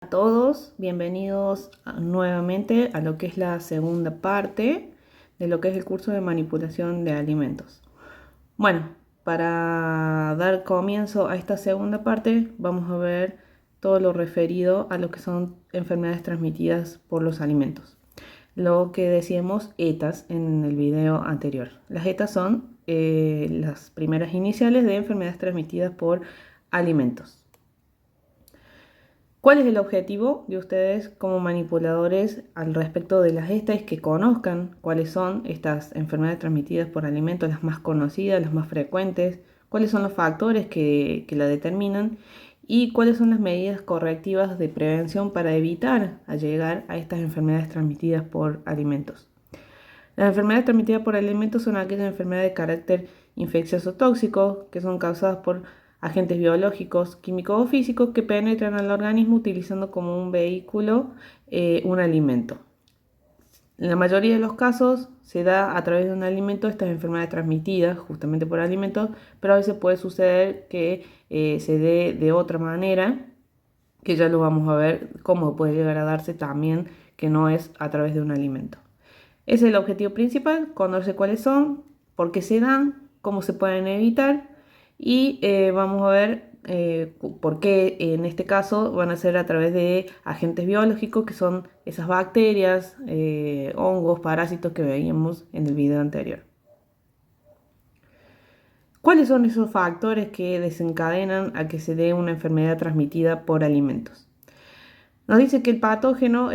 A todos, bienvenidos nuevamente a lo que es la segunda parte de lo que es el curso de manipulación de alimentos. Bueno, para dar comienzo a esta segunda parte vamos a ver todo lo referido a lo que son enfermedades transmitidas por los alimentos. Lo que decíamos ETAs en el video anterior. Las ETAs son las primeras iniciales de enfermedades transmitidas por alimentos. ¿Cuál es el objetivo de ustedes como manipuladores al respecto de las ETAs? Es que conozcan cuáles son estas enfermedades transmitidas por alimentos, las más conocidas, las más frecuentes, cuáles son los factores que la determinan y cuáles son las medidas correctivas de prevención para evitar llegar a estas enfermedades transmitidas por alimentos. Las enfermedades transmitidas por alimentos son aquellas enfermedades de carácter infeccioso tóxico que son causadas por agentes biológicos, químicos o físicos que penetran al organismo utilizando como un vehículo un alimento. En la mayoría de los casos se da a través de un alimento estas enfermedades transmitidas justamente por alimentos, pero a veces puede suceder que se dé de otra manera, que ya lo vamos a ver cómo puede llegar a darse también, que no es a través de un alimento. Ese es el objetivo principal, conocer cuáles son, por qué se dan, cómo se pueden evitar y vamos a ver por qué en este caso van a ser a través de agentes biológicos que son esas bacterias, hongos, parásitos que veíamos en el video anterior. ¿Cuáles son esos factores que desencadenan a que se dé una enfermedad transmitida por alimentos? Nos dice que el patógeno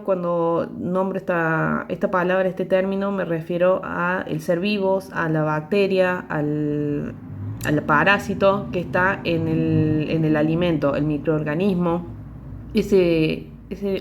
cuando nombro esta palabra, este término, me refiero a el ser vivos, a la bacteria, al parásito que está en el alimento, el microorganismo, ese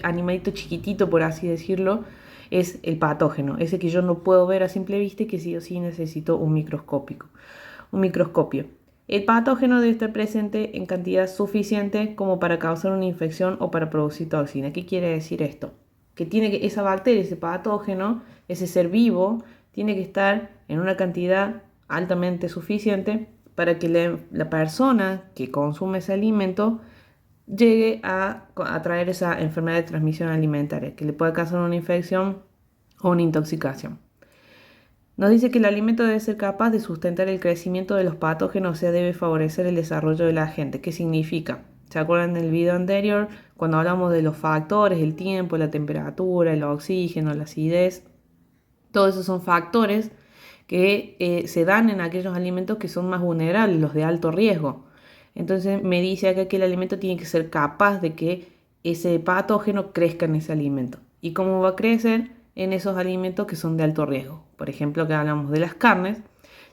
animalito chiquitito, por así decirlo, es el patógeno, ese que yo no puedo ver a simple vista y que sí o sí necesito un microscopio. El patógeno debe estar presente en cantidad suficiente como para causar una infección o para producir toxina. ¿Qué quiere decir esto? Que esa bacteria, ese patógeno, ese ser vivo, tiene que estar en una cantidad altamente suficiente para que la persona que consume ese alimento llegue a traer esa enfermedad de transmisión alimentaria, que le pueda causar una infección o una intoxicación. Nos dice que el alimento debe ser capaz de sustentar el crecimiento de los patógenos, o sea, debe favorecer el desarrollo del agente. ¿Qué significa? ¿Se acuerdan del video anterior cuando hablamos de los factores, el tiempo, la temperatura, el oxígeno, la acidez? Todos esos son factores que se dan en aquellos alimentos que son más vulnerables, los de alto riesgo. Entonces me dice acá que el alimento tiene que ser capaz de que ese patógeno crezca en ese alimento. ¿Y cómo va a crecer? En esos alimentos que son de alto riesgo. Por ejemplo, que hablamos de las carnes.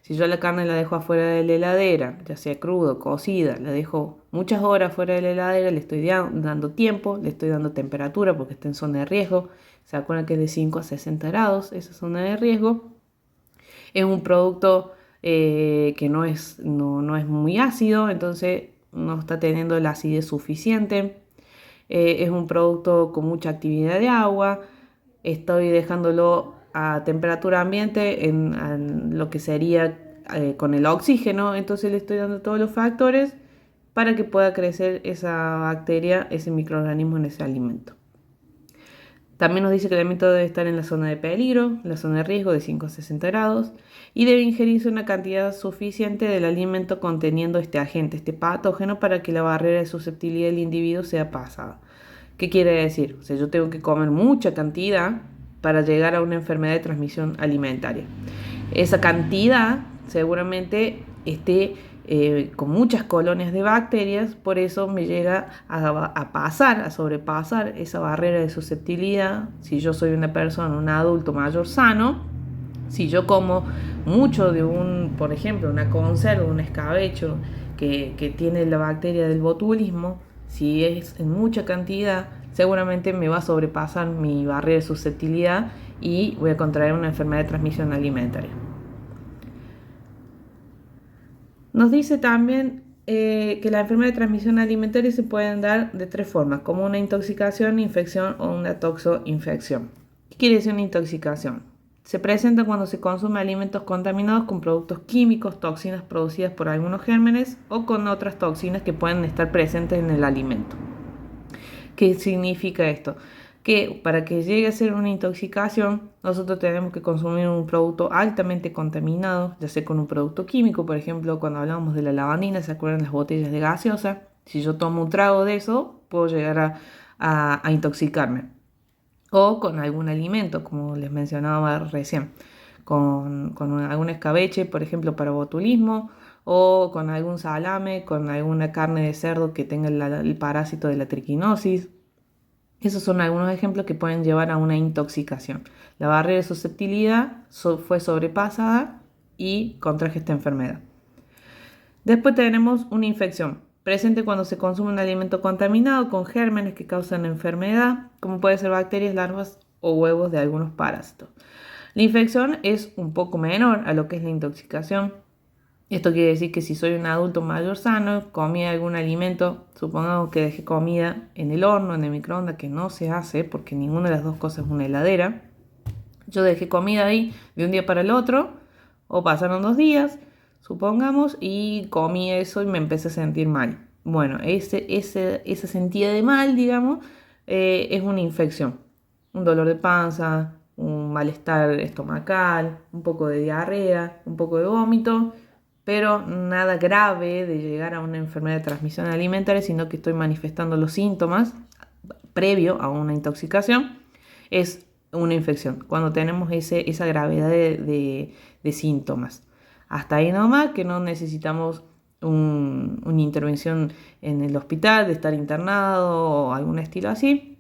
Si yo la carne la dejo afuera de la heladera, ya sea crudo, cocida, la dejo muchas horas fuera de la heladera, le estoy dando tiempo, le estoy dando temperatura porque está en zona de riesgo. Se acuerdan que es de 5 a 60 grados esa zona de riesgo. Es un producto que no es muy ácido, entonces no está teniendo la acidez suficiente. Es un producto con mucha actividad de agua. Estoy dejándolo a temperatura ambiente en lo que sería con el oxígeno, entonces le estoy dando todos los factores para que pueda crecer esa bacteria, ese microorganismo en ese alimento. También nos dice que el alimento debe estar en la zona de peligro, en la zona de riesgo de 5 a 60 grados y debe ingerirse una cantidad suficiente del alimento conteniendo este agente, este patógeno, para que la barrera de susceptibilidad del individuo sea pasada. ¿Qué quiere decir? O sea, yo tengo que comer mucha cantidad para llegar a una enfermedad de transmisión alimentaria. Esa cantidad seguramente esté con muchas colonias de bacterias, por eso me llega a sobrepasar esa barrera de susceptibilidad. Si yo soy una persona, un adulto mayor sano, si yo como mucho de por ejemplo, una conserva, un escabecho que tiene la bacteria del botulismo, si es en mucha cantidad, seguramente me va a sobrepasar mi barrera de susceptibilidad y voy a contraer una enfermedad de transmisión alimentaria. Nos dice también que la enfermedad de transmisión alimentaria se pueden dar de tres formas, como una intoxicación, infección o una toxoinfección. ¿Qué quiere decir una intoxicación? Se presenta cuando se consume alimentos contaminados con productos químicos, toxinas producidas por algunos gérmenes o con otras toxinas que pueden estar presentes en el alimento. ¿Qué significa esto? Que para que llegue a ser una intoxicación, nosotros tenemos que consumir un producto altamente contaminado, ya sea con un producto químico, por ejemplo, cuando hablamos de la lavandina, ¿se acuerdan las botellas de gaseosa? Si yo tomo un trago de eso, puedo llegar a intoxicarme. O con algún alimento, como les mencionaba recién, con algún escabeche, por ejemplo, para botulismo, o con algún salame, con alguna carne de cerdo que tenga el parásito de la triquinosis. Esos son algunos ejemplos que pueden llevar a una intoxicación. La barrera de susceptibilidad fue sobrepasada y contraje esta enfermedad. Después tenemos una infección, presente cuando se consume un alimento contaminado con gérmenes que causan enfermedad, como pueden ser bacterias, larvas o huevos de algunos parásitos. La infección es un poco menor a lo que es la intoxicación. Esto quiere decir que si soy un adulto mayor sano, comí algún alimento, supongamos que dejé comida en el horno, en el microondas, que no se hace porque ninguna de las dos cosas es una heladera. Yo dejé comida ahí de un día para el otro, o pasaron 2 días, supongamos, y comí eso y me empecé a sentir mal. Bueno, esa sentida de mal, digamos, es una infección. Un dolor de panza, un malestar estomacal, un poco de diarrea, un poco de vómito, pero nada grave de llegar a una enfermedad de transmisión alimentaria, sino que estoy manifestando los síntomas previo a una intoxicación. Es una infección, cuando tenemos esa gravedad de síntomas. Hasta ahí nomás, que no necesitamos una intervención en el hospital, de estar internado o algún estilo así.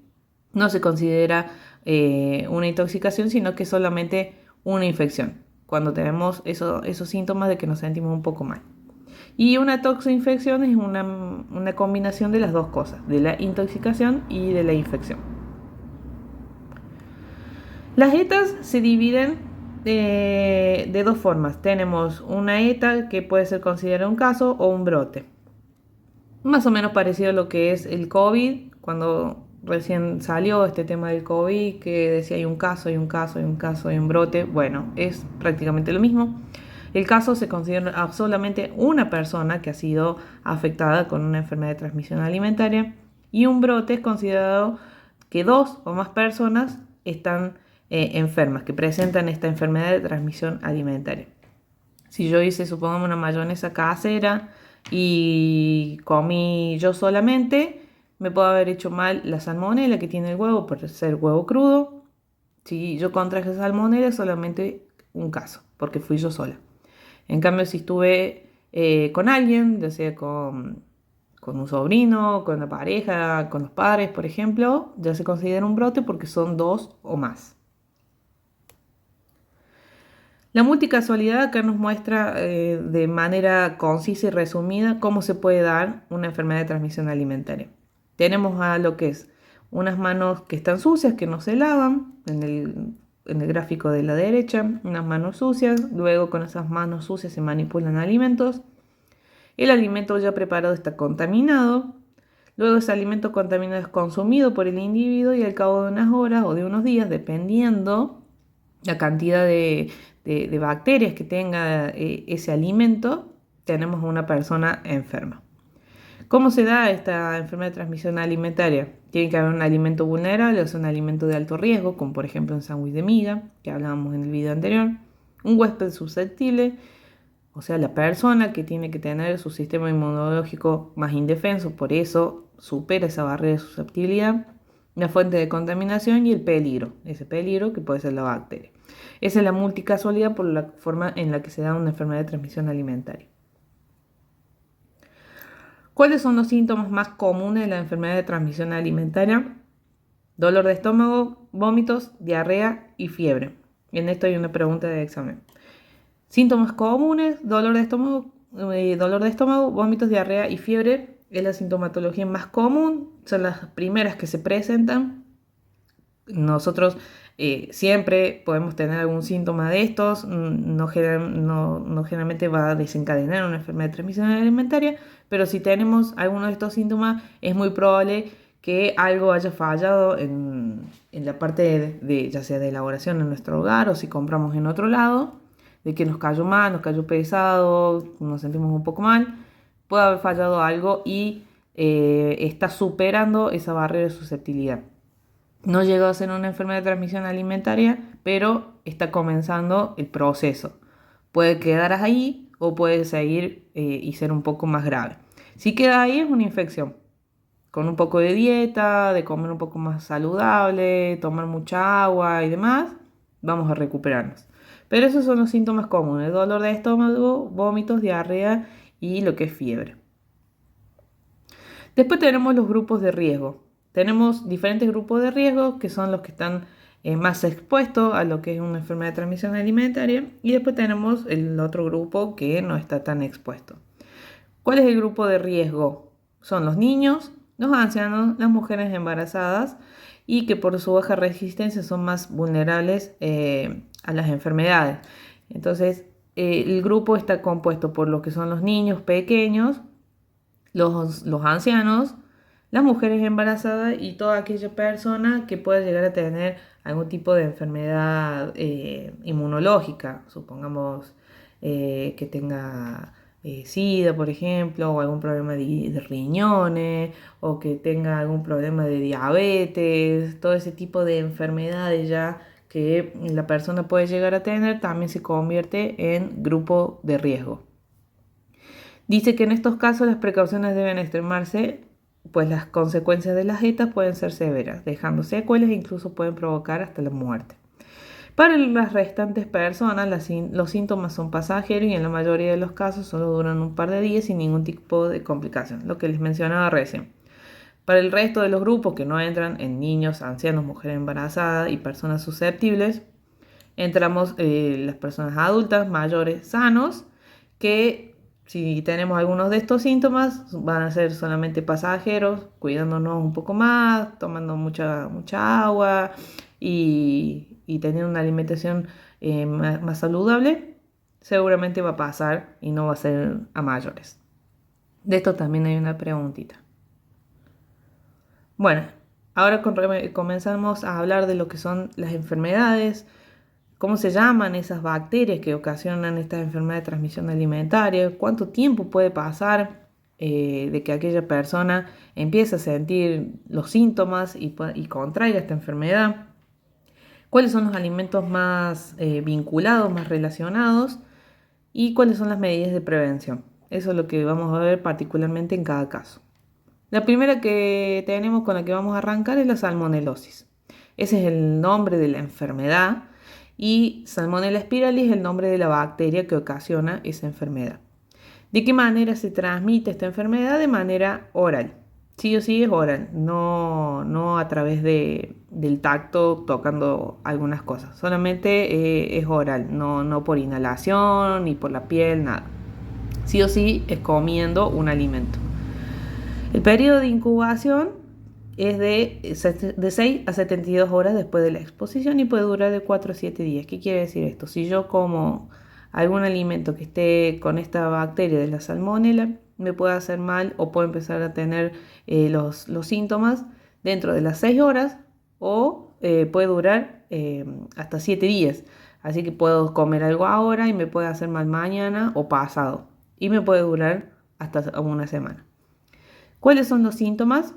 No se considera una intoxicación, sino que solamente una infección, cuando tenemos esos síntomas de que nos sentimos un poco mal. Y una toxoinfección es una combinación de las dos cosas, de la intoxicación y de la infección. Las ETAs se dividen de dos formas. Tenemos una ETA que puede ser considerada un caso o un brote. Más o menos parecido a lo que es el COVID, cuando recién salió este tema del COVID, que decía hay un caso, hay un caso, hay un caso, hay un brote. Bueno, es prácticamente lo mismo. El caso se considera solamente una persona que ha sido afectada con una enfermedad de transmisión alimentaria, y un brote es considerado que 2 o más personas están enfermas, que presentan esta enfermedad de transmisión alimentaria. Si yo hice, supongamos, una mayonesa casera y comí yo solamente, me puede haber hecho mal la salmonela que tiene el huevo por ser huevo crudo. Si yo contraje salmonela, solamente un caso, porque fui yo sola. En cambio, si estuve con alguien, ya sea con un sobrino, con la pareja, con los padres, por ejemplo, ya se considera un brote porque son 2 o más. La multicasualidad acá nos muestra de manera concisa y resumida cómo se puede dar una enfermedad de transmisión alimentaria. Tenemos a lo que es unas manos que están sucias, que no se lavan, en el gráfico de la derecha, unas manos sucias, luego con esas manos sucias se manipulan alimentos, el alimento ya preparado está contaminado, luego ese alimento contaminado es consumido por el individuo y al cabo de unas horas o de unos días, dependiendo la cantidad de bacterias que tenga ese alimento, tenemos a una persona enferma. ¿Cómo se da esta enfermedad de transmisión alimentaria? Tiene que haber un alimento vulnerable, o sea, un alimento de alto riesgo, como por ejemplo un sándwich de miga, que hablábamos en el video anterior, un huésped susceptible, o sea, la persona que tiene que tener su sistema inmunológico más indefenso, por eso supera esa barrera de susceptibilidad, la fuente de contaminación y el peligro, ese peligro que puede ser la bacteria. Esa es la multicasualidad por la forma en la que se da una enfermedad de transmisión alimentaria. ¿Cuáles son los síntomas más comunes de la enfermedad de transmisión alimentaria? Dolor de estómago, vómitos, diarrea y fiebre. En esto hay una pregunta de examen. Síntomas comunes: dolor de estómago, vómitos, diarrea y fiebre. Es la sintomatología más común, son las primeras que se presentan. Nosotros siempre podemos tener algún síntoma de estos, no generalmente va a desencadenar una enfermedad de transmisión alimentaria, pero si tenemos alguno de estos síntomas, es muy probable que algo haya fallado en la parte ya sea de elaboración en nuestro hogar o si compramos en otro lado, de que nos cayó mal, nos cayó pesado, nos sentimos un poco mal, puede haber fallado algo y está superando esa barrera de susceptibilidad. No llegó a ser una enfermedad de transmisión alimentaria, pero está comenzando el proceso. Puede quedar ahí o puede seguir y ser un poco más grave. Si queda ahí es una infección. Con un poco de dieta, de comer un poco más saludable, tomar mucha agua y demás, vamos a recuperarnos. Pero esos son los síntomas comunes: dolor de estómago, vómitos, diarrea y lo que es fiebre. Después tenemos los grupos de riesgo. Tenemos diferentes grupos de riesgo que son los que están más expuestos a lo que es una enfermedad de transmisión alimentaria, y después tenemos el otro grupo que no está tan expuesto. ¿Cuál es el grupo de riesgo? Son los niños, los ancianos, las mujeres embarazadas y que por su baja resistencia son más vulnerables a las enfermedades. Entonces, el grupo está compuesto por lo que son los niños pequeños, los ancianos, las mujeres embarazadas y toda aquella persona que pueda llegar a tener algún tipo de enfermedad inmunológica, supongamos que tenga SIDA, por ejemplo, o algún problema de riñones, o que tenga algún problema de diabetes. Todo ese tipo de enfermedades ya que la persona puede llegar a tener también se convierte en grupo de riesgo. Dice que en estos casos las precauciones deben extremarse, pues las consecuencias de las dietas pueden ser severas, dejando secuelas e incluso pueden provocar hasta la muerte. Para las restantes personas, los síntomas son pasajeros y en la mayoría de los casos solo duran un par de días sin ningún tipo de complicación, lo que les mencionaba recién. Para el resto de los grupos que no entran en niños, ancianos, mujeres embarazadas y personas susceptibles, entramos las personas adultas, mayores, sanos, que si tenemos algunos de estos síntomas van a ser solamente pasajeros, cuidándonos un poco más, tomando mucha agua y teniendo una alimentación más saludable, seguramente va a pasar y no va a ser a mayores. De esto también hay una preguntita. Bueno, ahora comenzamos a hablar de lo que son las enfermedades. ¿Cómo se llaman esas bacterias que ocasionan esta enfermedad de transmisión alimentaria? ¿Cuánto tiempo puede pasar de que aquella persona empiece a sentir los síntomas y contraiga esta enfermedad? ¿Cuáles son los alimentos más vinculados, más relacionados? ¿Y cuáles son las medidas de prevención? Eso es lo que vamos a ver particularmente en cada caso. La primera que tenemos, con la que vamos a arrancar, es la salmonelosis. Ese es el nombre de la enfermedad y Salmonella spiralis es el nombre de la bacteria que ocasiona esa enfermedad. ¿De qué manera se transmite esta enfermedad? De manera oral. Sí o sí es oral, no a través del tacto tocando algunas cosas. Solamente es oral, no por inhalación ni por la piel, nada. Sí o sí es comiendo un alimento. El periodo de incubación es de 6 a 72 horas después de la exposición y puede durar de 4 a 7 días. ¿Qué quiere decir esto? Si yo como algún alimento que esté con esta bacteria de la salmonela, me puede hacer mal o puedo empezar a tener los síntomas dentro de las 6 horas o puede durar hasta 7 días. Así que puedo comer algo ahora y me puede hacer mal mañana o pasado. Y me puede durar hasta una semana. ¿Cuáles son los síntomas?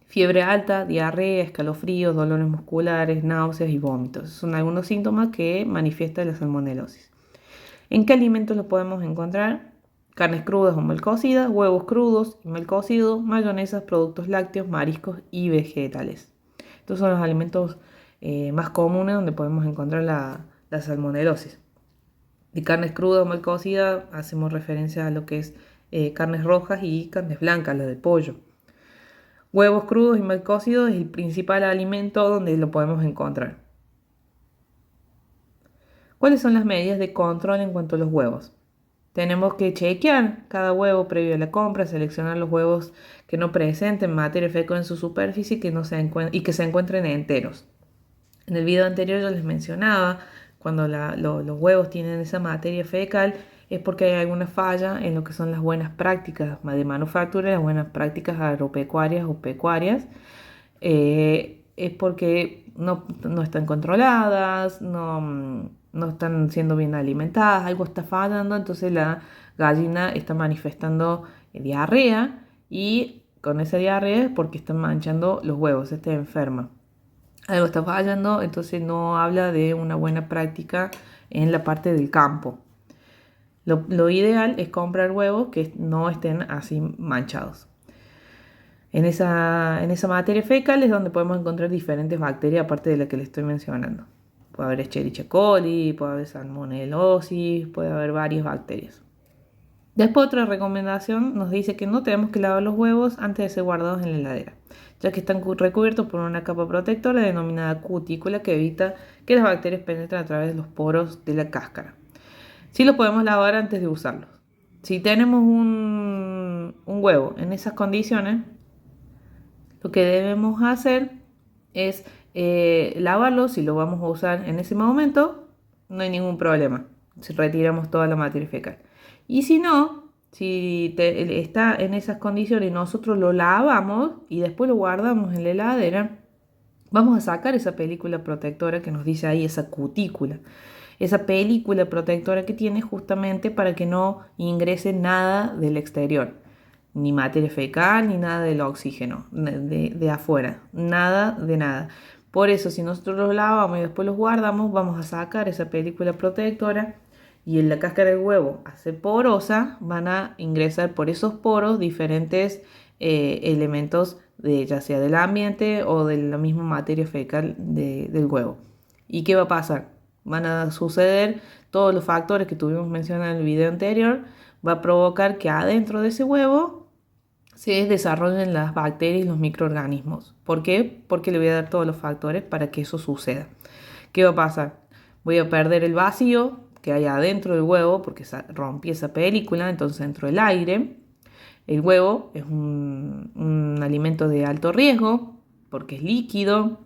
Fiebre alta, diarrea, escalofríos, dolores musculares, náuseas y vómitos. Son algunos síntomas que manifiesta la salmonelosis. ¿En qué alimentos los podemos encontrar? Carnes crudas o mal cocidas, huevos crudos y mal cocidos, mayonesas, productos lácteos, mariscos y vegetales. Estos son los alimentos más comunes donde podemos encontrar la salmonelosis. De carnes crudas o mal cocidas hacemos referencia a lo que es carnes rojas y carnes blancas, la de pollo. Huevos crudos y mal cocidos es el principal alimento donde lo podemos encontrar. ¿Cuáles son las medidas de control en cuanto a los huevos? Tenemos que chequear cada huevo previo a la compra, seleccionar los huevos que no presenten materia fecal en su superficie y que se encuentren enteros. En el video anterior yo les mencionaba, cuando los huevos tienen esa materia fecal, es porque hay alguna falla en lo que son las buenas prácticas de manufactura, las buenas prácticas agropecuarias o pecuarias. Es porque no están controladas, no están siendo bien alimentadas, algo está fallando, entonces la gallina está manifestando diarrea y con esa diarrea es porque está manchando los huevos, está enferma. Algo está fallando, entonces no habla de una buena práctica en la parte del campo. Lo ideal es comprar huevos que no estén así manchados. En esa materia fecal es donde podemos encontrar diferentes bacterias aparte de la que les estoy mencionando. Puede haber Escherichia coli, puede haber Salmonellosis, puede haber varias bacterias. Después otra recomendación nos dice que no tenemos que lavar los huevos antes de ser guardados en la heladera, ya que están recubiertos por una capa protectora denominada cutícula que evita que las bacterias penetren a través de los poros de la cáscara. Sí los podemos lavar antes de usarlos. Si tenemos un huevo en esas condiciones, lo que debemos hacer es lavarlo. Si lo vamos a usar en ese momento, no hay ningún problema. Si retiramos toda la materia fecal. Y si no, si está en esas condiciones y nosotros lo lavamos y después lo guardamos en la heladera, vamos a sacar esa película protectora que nos dice ahí, esa cutícula. Esa película protectora que tiene justamente para que no ingrese nada del exterior. Ni materia fecal, ni nada del oxígeno de afuera. Nada de nada. Por eso, si nosotros los lavamos y después los guardamos, vamos a sacar esa película protectora y en la cáscara del huevo hace porosa, van a ingresar por esos poros diferentes elementos ya sea del ambiente o de la misma materia fecal del huevo. ¿Y qué va a pasar? Van a suceder todos los factores que tuvimos mencionado en el video anterior. Va a provocar que adentro de ese huevo se desarrollen las bacterias y los microorganismos. ¿Por qué? Porque le voy a dar todos los factores para que eso suceda. ¿Qué va a pasar? Voy a perder el vacío que hay adentro del huevo porque rompí esa película, entonces entró el aire. El huevo es un alimento de alto riesgo porque es líquido,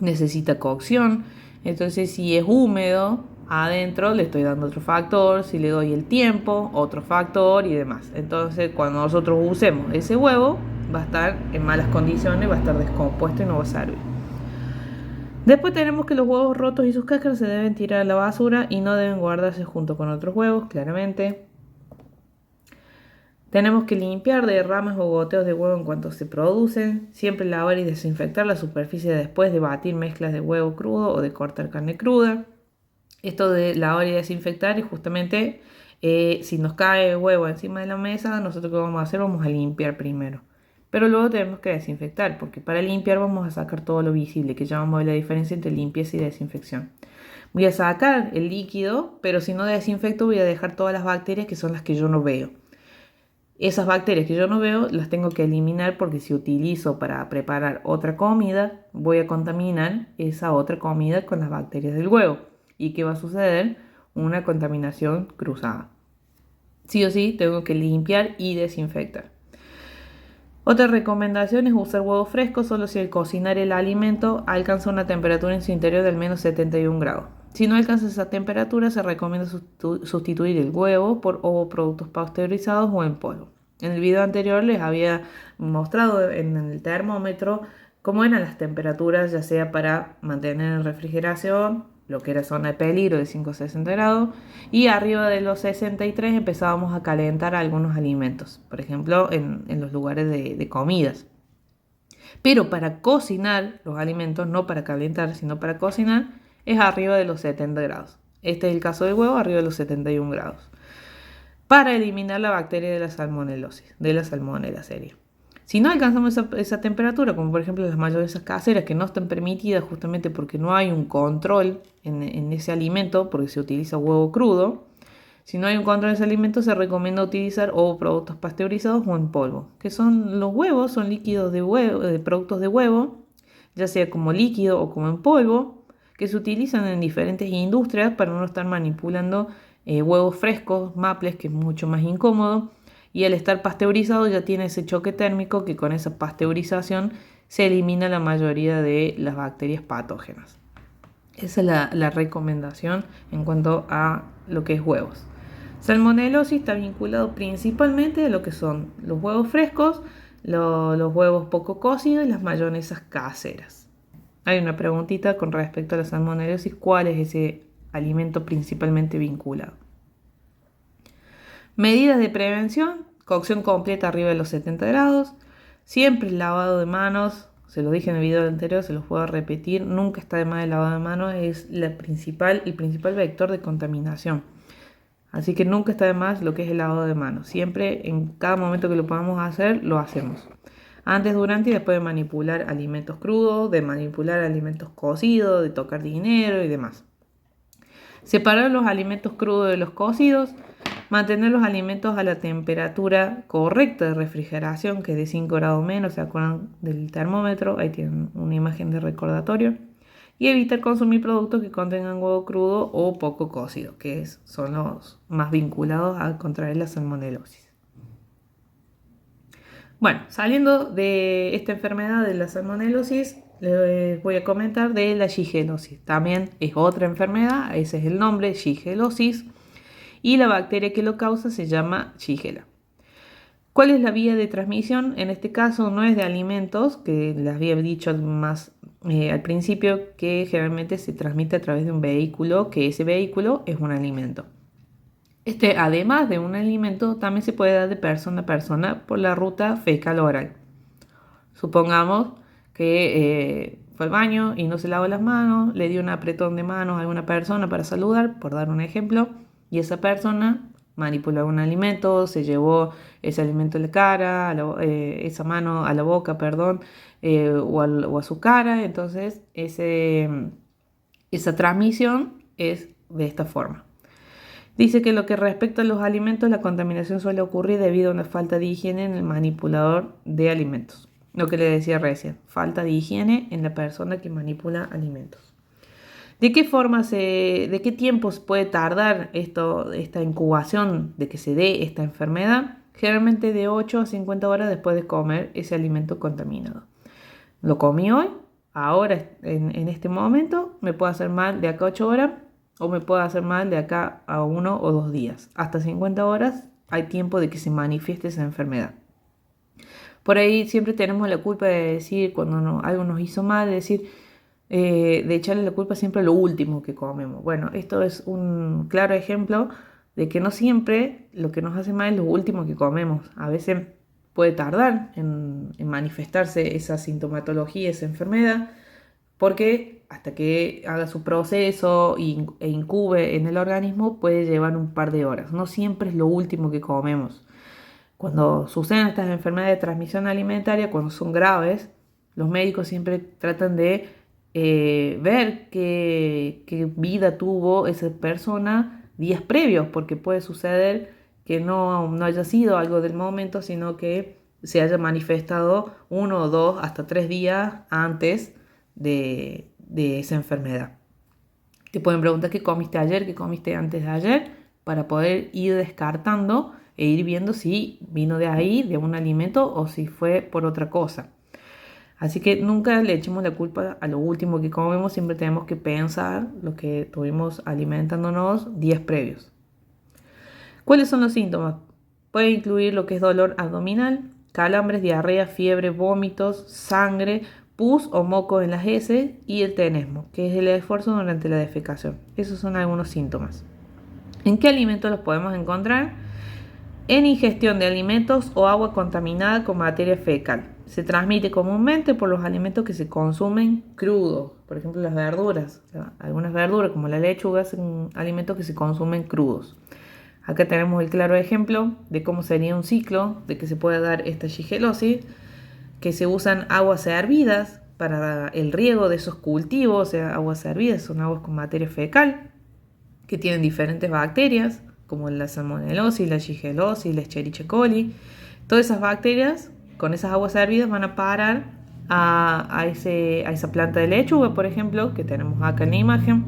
necesita cocción. Entonces si es húmedo, adentro le estoy dando otro factor, si le doy el tiempo, otro factor y demás. Entonces cuando nosotros usemos ese huevo, va a estar en malas condiciones, va a estar descompuesto y no va a servir. Después tenemos que los huevos rotos y sus cáscaras se deben tirar a la basura y no deben guardarse junto con otros huevos, claramente. Tenemos que limpiar derrames o goteos de huevo en cuanto se producen. Siempre lavar y desinfectar la superficie después de batir mezclas de huevo crudo o de cortar carne cruda. Esto de lavar y desinfectar es justamente si nos cae huevo encima de la mesa, nosotros ¿qué vamos a hacer? Vamos a limpiar primero. Pero luego tenemos que desinfectar, porque para limpiar vamos a sacar todo lo visible, que ya vamos a ver la diferencia entre limpieza y desinfección. Voy a sacar el líquido, pero si no desinfecto voy a dejar todas las bacterias que son las que yo no veo. Esas bacterias que yo no veo las tengo que eliminar porque si utilizo para preparar otra comida, voy a contaminar esa otra comida con las bacterias del huevo. ¿Y qué va a suceder? Una contaminación cruzada. Sí o sí tengo que limpiar y desinfectar. Otra recomendación es usar huevos frescos solo si al cocinar el alimento alcanza una temperatura en su interior de al menos 71 grados. Si no alcanza esa temperatura, se recomienda sustituir el huevo por productos pasteurizados o en polvo. En el video anterior les había mostrado en el termómetro cómo eran las temperaturas, ya sea para mantener en refrigeración, lo que era zona de peligro de 5 a 60 grados, y arriba de los 63 empezábamos a calentar algunos alimentos, por ejemplo en los lugares de comidas. Pero para cocinar los alimentos, no para calentar, sino para cocinar, es arriba de los 70 grados. Este es el caso del huevo, arriba de los 71 grados. Para eliminar la bacteria de la salmonelosis, de la salmonela seria. Si no alcanzamos esa temperatura, como por ejemplo las mayonesas caseras que no están permitidas justamente porque no hay un control en ese alimento, porque se utiliza huevo crudo, si no hay un control de ese alimento se recomienda utilizar o productos pasteurizados o en polvo, que son los huevos, son líquidos de huevo, productos de huevo, ya sea como líquido o como en polvo, que se utilizan en diferentes industrias para no estar manipulando huevos frescos, maples, que es mucho más incómodo. Y al estar pasteurizado ya tiene ese choque térmico que con esa pasteurización se elimina la mayoría de las bacterias patógenas. Esa es la recomendación en cuanto a lo que es huevos. Salmonelosis está vinculado principalmente a lo que son los huevos frescos, los huevos poco cocidos y las mayonesas caseras. Hay una preguntita con respecto a la salmonelosis, ¿cuál es ese alimento principalmente vinculado? Medidas de prevención: cocción completa arriba de los 70 grados, Siempre el lavado de manos, se lo dije en el video anterior, se los puedo repetir, nunca está de más el lavado de manos, es el principal vector de contaminación. Así que nunca está de más lo que es el lavado de manos. Siempre, en cada momento que lo podamos hacer, lo hacemos. Antes, durante y después de manipular alimentos crudos, de manipular alimentos cocidos, de tocar dinero y demás. Separar los alimentos crudos de los cocidos. Mantener los alimentos a la temperatura correcta de refrigeración, que es de 5 grados menos. ¿Se acuerdan del termómetro? Ahí tienen una imagen de recordatorio. Y evitar consumir productos que contengan huevo crudo o poco cocido, que son los más vinculados a contraer la salmonelosis. Bueno, saliendo de esta enfermedad de la salmonelosis, les voy a comentar de la shigelosis. También es otra enfermedad, ese es el nombre, shigelosis, y la bacteria que lo causa se llama Shigella. ¿Cuál es la vía de transmisión? En este caso no es de alimentos, que les había dicho más al principio, que generalmente se transmite a través de un vehículo, que ese vehículo es un alimento. Además de un alimento, también se puede dar de persona a persona por la ruta fecal-oral. Supongamos que fue al baño y no se lavó las manos, le dio un apretón de manos a alguna persona para saludar, por dar un ejemplo, y esa persona manipuló un alimento, se llevó ese alimento a la cara, esa mano a la boca, perdón, o a su cara. Entonces esa transmisión es de esta forma. Dice que lo que respecta a los alimentos, la contaminación suele ocurrir debido a una falta de higiene en el manipulador de alimentos. Lo que le decía recién, falta de higiene en la persona que manipula alimentos. ¿De qué tiempo puede tardar esta incubación de que se dé esta enfermedad? Generalmente de 8 a 50 horas después de comer ese alimento contaminado. Lo comí hoy, ahora en este momento, me puede hacer mal de acá a 8 horas o me puede hacer mal de acá a 1 o 2 días. Hasta 50 horas hay tiempo de que se manifieste esa enfermedad. Por ahí siempre tenemos la culpa de decir, cuando algo nos hizo mal, de echarle la culpa siempre a lo último que comemos. Bueno, esto es un claro ejemplo de que no siempre lo que nos hace mal es lo último que comemos. A veces puede tardar en manifestarse esa sintomatología, esa enfermedad, porque hasta que haga su proceso e incube en el organismo puede llevar un par de horas. No siempre es lo último que comemos. Cuando suceden estas enfermedades de transmisión alimentaria, cuando son graves, los médicos siempre tratan de ver qué vida tuvo esa persona días previos, porque puede suceder que no haya sido algo del momento, sino que se haya manifestado 1 o 2 hasta 3 días antes de esa enfermedad. Te pueden preguntar qué comiste ayer, qué comiste antes de ayer, para poder ir descartando e ir viendo si vino de ahí, de un alimento, o si fue por otra cosa. Así que nunca le echemos la culpa a lo último que comemos, siempre tenemos que pensar lo que tuvimos alimentándonos días previos. ¿Cuáles son los síntomas? Puede incluir lo que es dolor abdominal, calambres, diarrea, fiebre, vómitos, sangre, pus o moco en las heces y el tenesmo, que es el esfuerzo durante la defecación. Esos son algunos síntomas. ¿En qué alimentos los podemos encontrar? En ingestión de alimentos o agua contaminada con materia fecal. Se transmite comúnmente por los alimentos que se consumen crudos, por ejemplo las verduras. Algunas verduras como la lechuga son alimentos que se consumen crudos. Acá tenemos el claro ejemplo de cómo sería un ciclo de que se puede dar esta shigelosis, que se usan aguas hervidas para el riego de esos cultivos. O sea, aguas hervidas son aguas con materia fecal que tienen diferentes bacterias como la salmonelosis, la shigelosis, la Escherichia coli. Todas esas bacterias con esas aguas hervidas van a parar a esa planta de lechuga, por ejemplo, que tenemos acá en la imagen.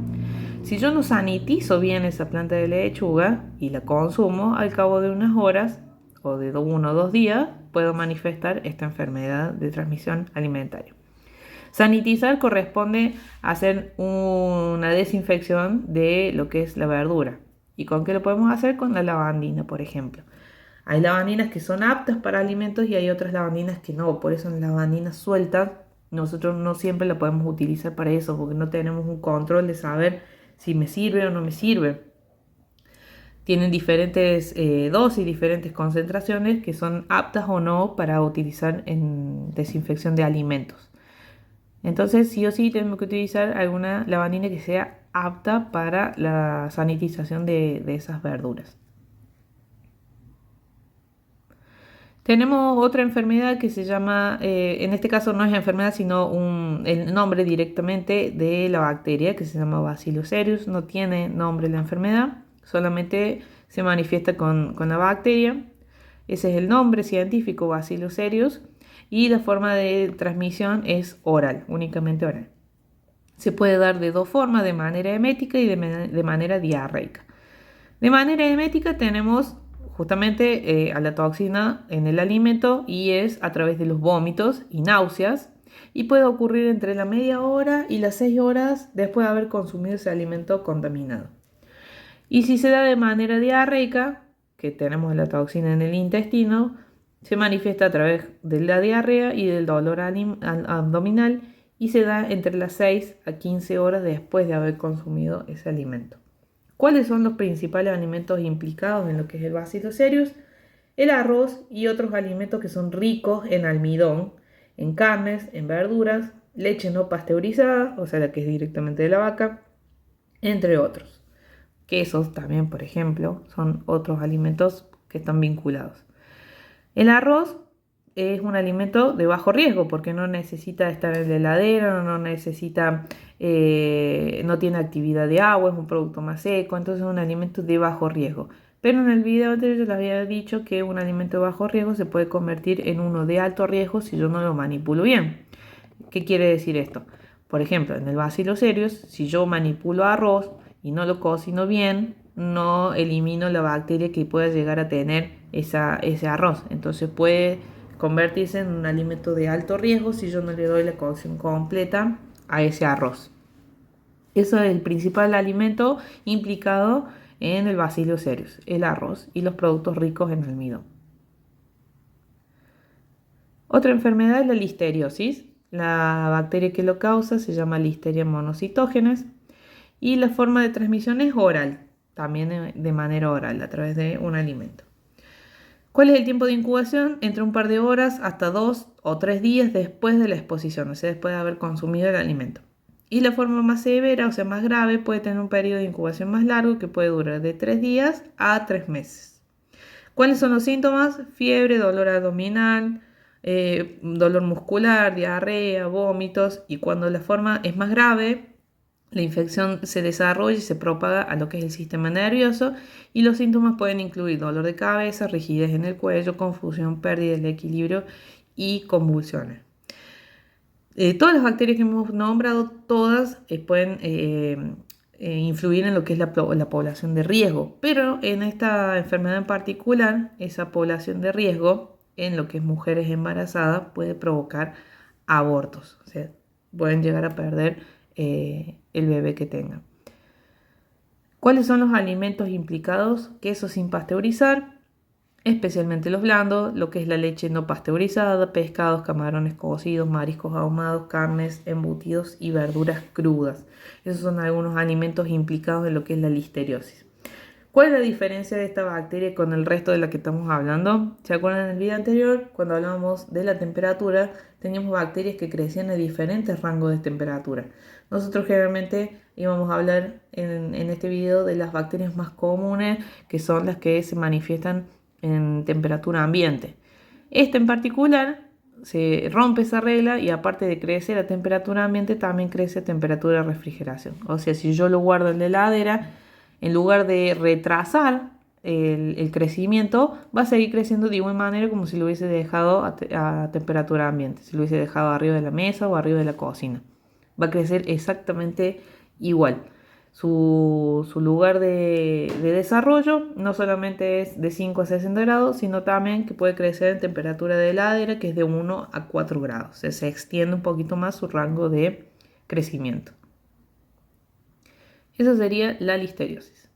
Si yo no sanitizo bien esa planta de lechuga y la consumo, al cabo de unas horas o de 1 o 2 días, puedo manifestar esta enfermedad de transmisión alimentaria. Sanitizar corresponde a hacer una desinfección de lo que es la verdura. ¿Y con qué lo podemos hacer? Con la lavandina, por ejemplo. Hay lavandinas que son aptas para alimentos y hay otras lavandinas que no. Por eso en las lavandinas sueltas nosotros no siempre la podemos utilizar para eso, porque no tenemos un control de saber si me sirve o no me sirve. tienen diferentes dosis, diferentes concentraciones que son aptas o no para utilizar en desinfección de alimentos. Entonces, sí o sí tenemos que utilizar alguna lavandina que sea apta para la sanitización de esas verduras. Tenemos otra enfermedad que se llama, en este caso no es enfermedad, sino el nombre directamente de la bacteria que se llama Bacillus cereus. No tiene nombre la enfermedad, solamente se manifiesta con la bacteria. Ese es el nombre científico, Bacillus cereus, y la forma de transmisión es oral, únicamente oral. Se puede dar de dos formas, de manera emética y de manera diarreica. De manera emética tenemos justamente a la toxina en el alimento y es a través de los vómitos y náuseas y puede ocurrir entre la media hora y las 6 horas después de haber consumido ese alimento contaminado. Y si se da de manera diarreica, que tenemos la toxina en el intestino, se manifiesta a través de la diarrea y del dolor abdominal y se da entre las 6 a 15 horas después de haber consumido ese alimento. ¿Cuáles son los principales alimentos implicados en lo que es el Bacillus cereus? El arroz y otros alimentos que son ricos en almidón, en carnes, en verduras, leche no pasteurizada, o sea, la que es directamente de la vaca, entre otros. Quesos también, por ejemplo, son otros alimentos que están vinculados. El arroz es un alimento de bajo riesgo porque no necesita estar en la heladera, no necesita, no tiene actividad de agua, es un producto más seco, entonces es un alimento de bajo riesgo. Pero en el video anterior yo les había dicho que un alimento de bajo riesgo se puede convertir en uno de alto riesgo si yo no lo manipulo bien. ¿Qué quiere decir esto? Por ejemplo, en el Bacillus cereus, si yo manipulo arroz y no lo cocino bien, no elimino la bacteria que pueda llegar a tener ese arroz. Entonces puede convertirse en un alimento de alto riesgo si yo no le doy la cocción completa a ese arroz. Eso es el principal alimento implicado en el Bacillus cereus, el arroz y los productos ricos en almidón. Otra enfermedad es la listeriosis. La bacteria que lo causa se llama Listeria monocytogenes y la forma de transmisión es oral, también de manera oral, a través de un alimento. ¿Cuál es el tiempo de incubación? Entre un par de horas hasta 2 o 3 días después de la exposición, o sea, después de haber consumido el alimento. Y la forma más severa, o sea, más grave, puede tener un periodo de incubación más largo que puede durar de 3 días a 3 meses. ¿Cuáles son los síntomas? Fiebre, dolor abdominal, dolor muscular, diarrea, vómitos, y cuando la forma es más grave, la infección se desarrolla y se propaga a lo que es el sistema nervioso y los síntomas pueden incluir dolor de cabeza, rigidez en el cuello, confusión, pérdida del equilibrio y convulsiones. Todas las bacterias que hemos nombrado, todas pueden influir en lo que es la población de riesgo, pero en esta enfermedad en particular, esa población de riesgo en lo que es mujeres embarazadas puede provocar abortos, o sea, pueden llegar a perder el bebé que tengan. ¿Cuáles son los alimentos implicados? Queso sin pasteurizar, especialmente los blandos, lo que es la leche no pasteurizada, pescados, camarones cocidos, mariscos ahumados, carnes, embutidos y verduras crudas. Esos son algunos alimentos implicados en lo que es la listeriosis. ¿Cuál es la diferencia de esta bacteria con el resto de la que estamos hablando? ¿Se acuerdan en el video anterior? Cuando hablábamos de la temperatura, teníamos bacterias que crecían a diferentes rangos de temperatura. Nosotros generalmente íbamos a hablar en este video de las bacterias más comunes, que son las que se manifiestan en temperatura ambiente. Esta en particular se rompe esa regla y aparte de crecer a temperatura ambiente, también crece a temperatura de refrigeración. O sea, si yo lo guardo en la heladera, en lugar de retrasar el crecimiento, va a seguir creciendo de igual manera como si lo hubiese dejado a temperatura ambiente, si lo hubiese dejado arriba de la mesa o arriba de la cocina. Va a crecer exactamente igual. Su lugar de desarrollo no solamente es de 5 a 60 grados, sino también que puede crecer en temperatura de heladera, que es de 1 a 4 grados. O sea, se extiende un poquito más su rango de crecimiento. Esa sería la listeriosis.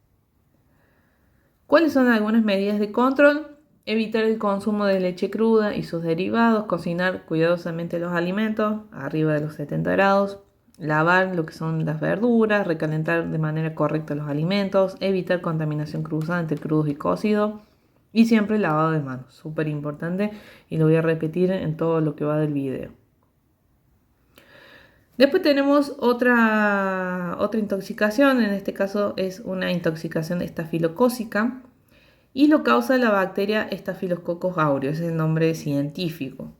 ¿Cuáles son algunas medidas de control? Evitar el consumo de leche cruda y sus derivados, cocinar cuidadosamente los alimentos arriba de los 70 grados, lavar lo que son las verduras, recalentar de manera correcta los alimentos, evitar contaminación cruzada entre crudos y cocidos y siempre lavado de manos, súper importante y lo voy a repetir en todo lo que va del video. Después tenemos otra intoxicación, en este caso es una intoxicación estafilocócica y lo causa la bacteria Staphylococcus aureus, es el nombre científico.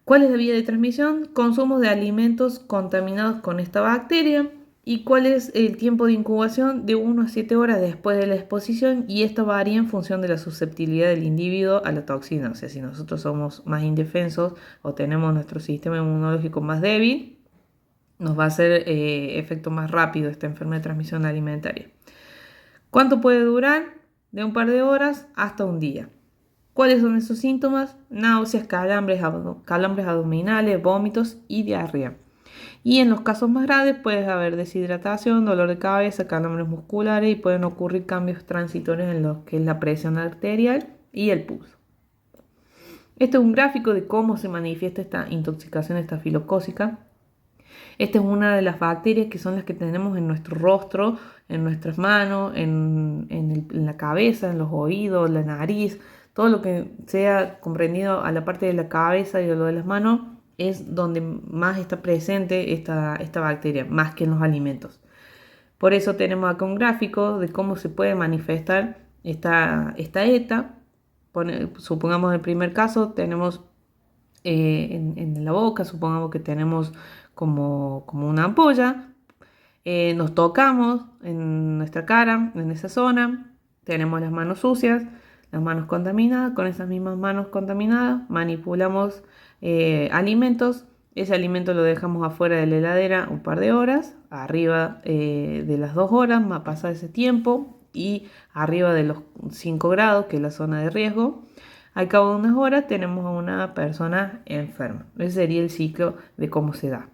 ¿Cuál es la vía de transmisión? Consumo de alimentos contaminados con esta bacteria. ¿Y cuál es el tiempo de incubación? De 1 a 7 horas después de la exposición, y esto varía en función de la susceptibilidad del individuo a la toxina. O sea, si nosotros somos más indefensos o tenemos nuestro sistema inmunológico más débil, nos va a hacer efecto más rápido esta enfermedad de transmisión alimentaria. ¿Cuánto puede durar? De un par de horas hasta un día. ¿Cuáles son esos síntomas? Náuseas, calambres abdominales, vómitos y diarrea. Y en los casos más graves puede haber deshidratación, dolor de cabeza, calambres musculares y pueden ocurrir cambios transitorios en lo que es la presión arterial y el pulso. Este es un gráfico de cómo se manifiesta esta intoxicación estafilocócica. Esta es una de las bacterias que son las que tenemos en nuestro rostro, en nuestras manos, en la cabeza, en los oídos, la nariz, todo lo que sea comprendido a la parte de la cabeza y a lo de las manos es donde más está presente esta bacteria, más que en los alimentos. Por eso tenemos acá un gráfico de cómo se puede manifestar esta ETA. Supongamos el primer caso, tenemos en la boca, supongamos que tenemos como una ampolla, nos tocamos en nuestra cara, en esa zona, tenemos las manos sucias, las manos contaminadas, con esas mismas manos contaminadas manipulamos alimentos, ese alimento lo dejamos afuera de la heladera un par de horas, arriba de las 2 horas, más pasa ese tiempo, y arriba de los 5 grados, que es la zona de riesgo. Al cabo de unas horas tenemos a una persona enferma. Ese sería el ciclo de cómo se da.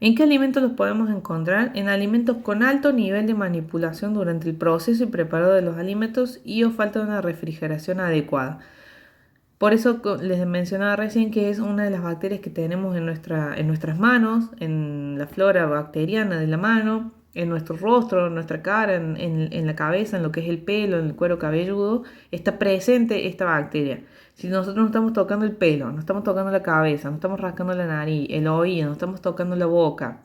¿En qué alimentos los podemos encontrar? En alimentos con alto nivel de manipulación durante el proceso y preparado de los alimentos y o falta de una refrigeración adecuada. Por eso les mencionaba recién que es una de las bacterias que tenemos en nuestras manos, en la flora bacteriana de la mano, en nuestro rostro, en nuestra cara, en la cabeza, en lo que es el pelo, en el cuero cabelludo, está presente esta bacteria. Si nosotros nos estamos tocando el pelo, nos estamos tocando la cabeza, nos estamos rascando la nariz, el oído, nos estamos tocando la boca,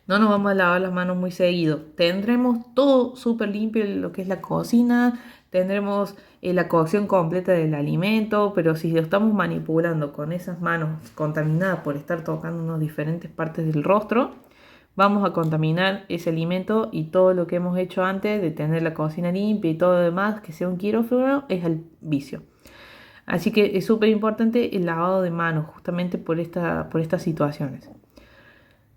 no nos vamos a lavar las manos muy seguido, tendremos todo súper limpio lo que es la cocina, tendremos la cocción completa del alimento, pero si lo estamos manipulando con esas manos contaminadas por estar tocándonos diferentes partes del rostro, vamos a contaminar ese alimento y todo lo que hemos hecho antes de tener la cocina limpia y todo lo demás que sea un quirófano es el vicio. Así que es súper importante el lavado de manos justamente por estas situaciones.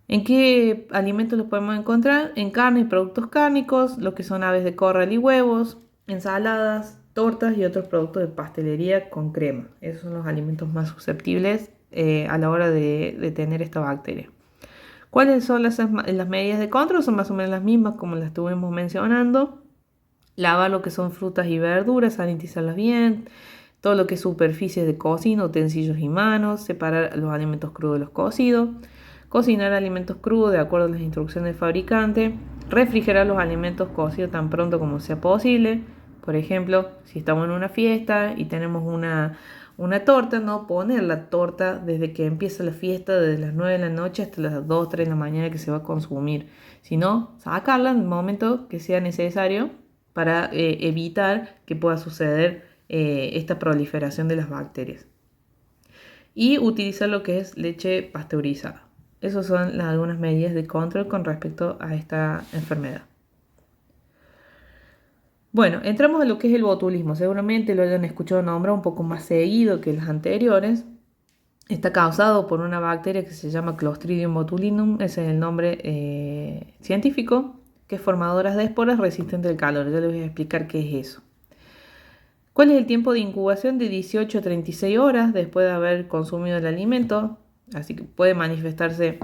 ¿En qué alimentos los podemos encontrar? En carne y productos cárnicos, lo que son aves de corral y huevos, ensaladas, tortas y otros productos de pastelería con crema. Esos son los alimentos más susceptibles a la hora de tener esta bacteria. ¿Cuáles son las medidas de control? Son más o menos las mismas como las estuvimos mencionando. Lavar lo que son frutas y verduras, sanitizarlas bien. Todo lo que es superficies de cocina, utensilios y manos. Separar los alimentos crudos de los cocidos. Cocinar alimentos crudos de acuerdo a las instrucciones del fabricante. Refrigerar los alimentos cocidos tan pronto como sea posible. Por ejemplo, si estamos en una fiesta y tenemos una torta, no poner la torta desde que empieza la fiesta, desde las 9 de la noche hasta las 2, 3 de la mañana que se va a consumir, sino sacarla en el momento que sea necesario para evitar que pueda suceder esta proliferación de las bacterias. Y utilizar lo que es leche pasteurizada. Esas son algunas medidas de control con respecto a esta enfermedad. Bueno, entramos a lo que es el botulismo. Seguramente lo hayan escuchado nombrar un poco más seguido que las anteriores. Está causado por una bacteria que se llama Clostridium botulinum, ese es el nombre científico, que es formadora de esporas resistentes al calor. Ya les voy a explicar qué es eso. ¿Cuál es el tiempo de incubación? De 18 a 36 horas después de haber consumido el alimento, así que puede manifestarse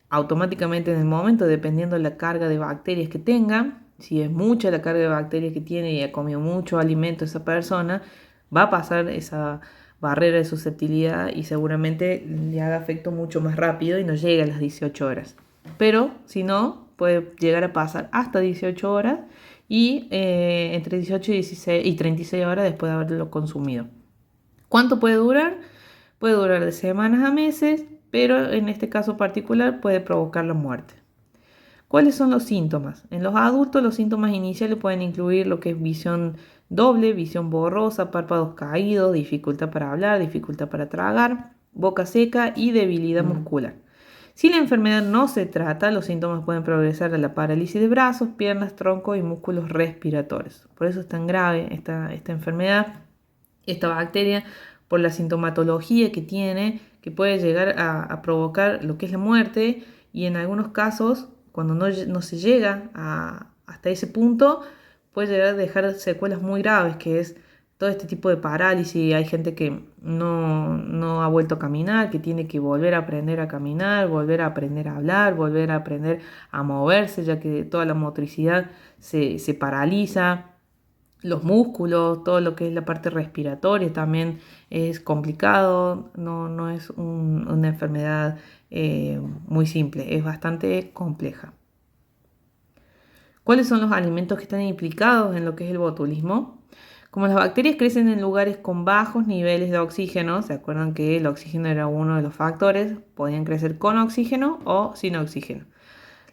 automáticamente en el momento dependiendo de la carga de bacterias que tenga. Si es mucha la carga de bacterias que tiene y ha comido mucho alimento esa persona, va a pasar esa barrera de susceptibilidad y seguramente le haga efecto mucho más rápido y no llegue a las 18 horas. Pero si no, puede llegar a pasar hasta 18 horas y entre 18 y, 16, y 36 horas después de haberlo consumido. ¿Cuánto puede durar? Puede durar de semanas a meses, pero en este caso particular puede provocar la muerte. ¿Cuáles son los síntomas? En los adultos los síntomas iniciales pueden incluir lo que es visión doble, visión borrosa, párpados caídos, dificultad para hablar, dificultad para tragar, boca seca y debilidad muscular. Si la enfermedad no se trata, los síntomas pueden progresar a la parálisis de brazos, piernas, tronco y músculos respiratorios. Por eso es tan grave esta enfermedad, esta bacteria, por la sintomatología que tiene, que puede llegar a provocar lo que es la muerte y en algunos casos, cuando no se llega hasta ese punto, puede llegar a dejar secuelas muy graves, que es todo este tipo de parálisis. Hay gente que no ha vuelto a caminar, que tiene que volver a aprender a caminar, volver a aprender a hablar, volver a aprender a moverse, ya que toda la motricidad se paraliza. Los músculos, todo lo que es la parte respiratoria también es complicado, no es una enfermedad muy simple, es bastante compleja. ¿Cuáles son los alimentos que están implicados en lo que es el botulismo? Como las bacterias crecen en lugares con bajos niveles de oxígeno, ¿se acuerdan que el oxígeno era uno de los factores? Podían crecer con oxígeno o sin oxígeno.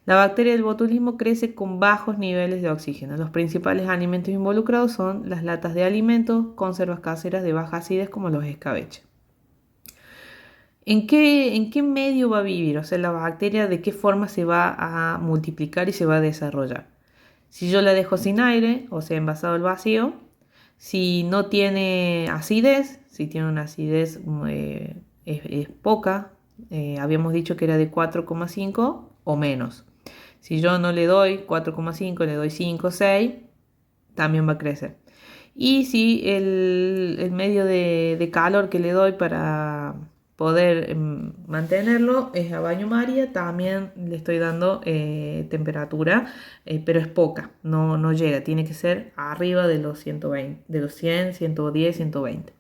La bacteria del botulismo crece con bajos niveles de oxígeno. Los principales alimentos involucrados son las latas de alimentos, conservas caseras de baja acidez como los escabeches. ¿En qué medio va a vivir? O sea, la bacteria de qué forma se va a multiplicar y se va a desarrollar. Si yo la dejo sin aire, o sea, envasado al vacío, si no tiene acidez, si tiene una acidez es poca, habíamos dicho que era de 4,5 o menos. Si yo no le doy 4,5, le doy 5, 6, también va a crecer. Y si el medio de calor que le doy para poder mantenerlo es a baño María, también le estoy dando temperatura, pero es poca, no llega, tiene que ser arriba de los 120, de los 100, 110, 120.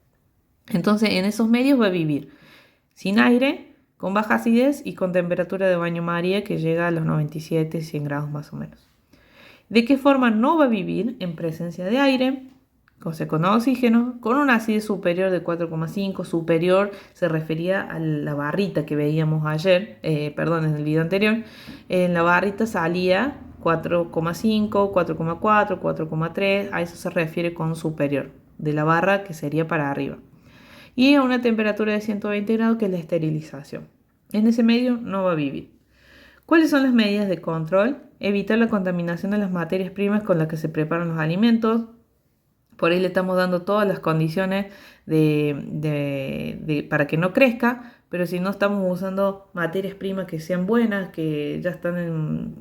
Entonces en esos medios va a vivir sin aire, con baja acidez y con temperatura de baño María que llega a los 97, 100 grados más o menos. ¿De qué forma no va a vivir? En presencia de aire, o sea, con oxígeno, con una acidez superior de 4,5, superior se refería a la barrita que veíamos ayer, en el video anterior. En la barrita salía 4,5, 4,4, 4,3, a eso se refiere con superior, de la barra que sería para arriba. Y a una temperatura de 120 grados que es la esterilización. En ese medio no va a vivir. ¿Cuáles son las medidas de control? Evitar la contaminación de las materias primas con las que se preparan los alimentos. Por ahí le estamos dando todas las condiciones para que no crezca, pero si no estamos usando materias primas que sean buenas, que ya están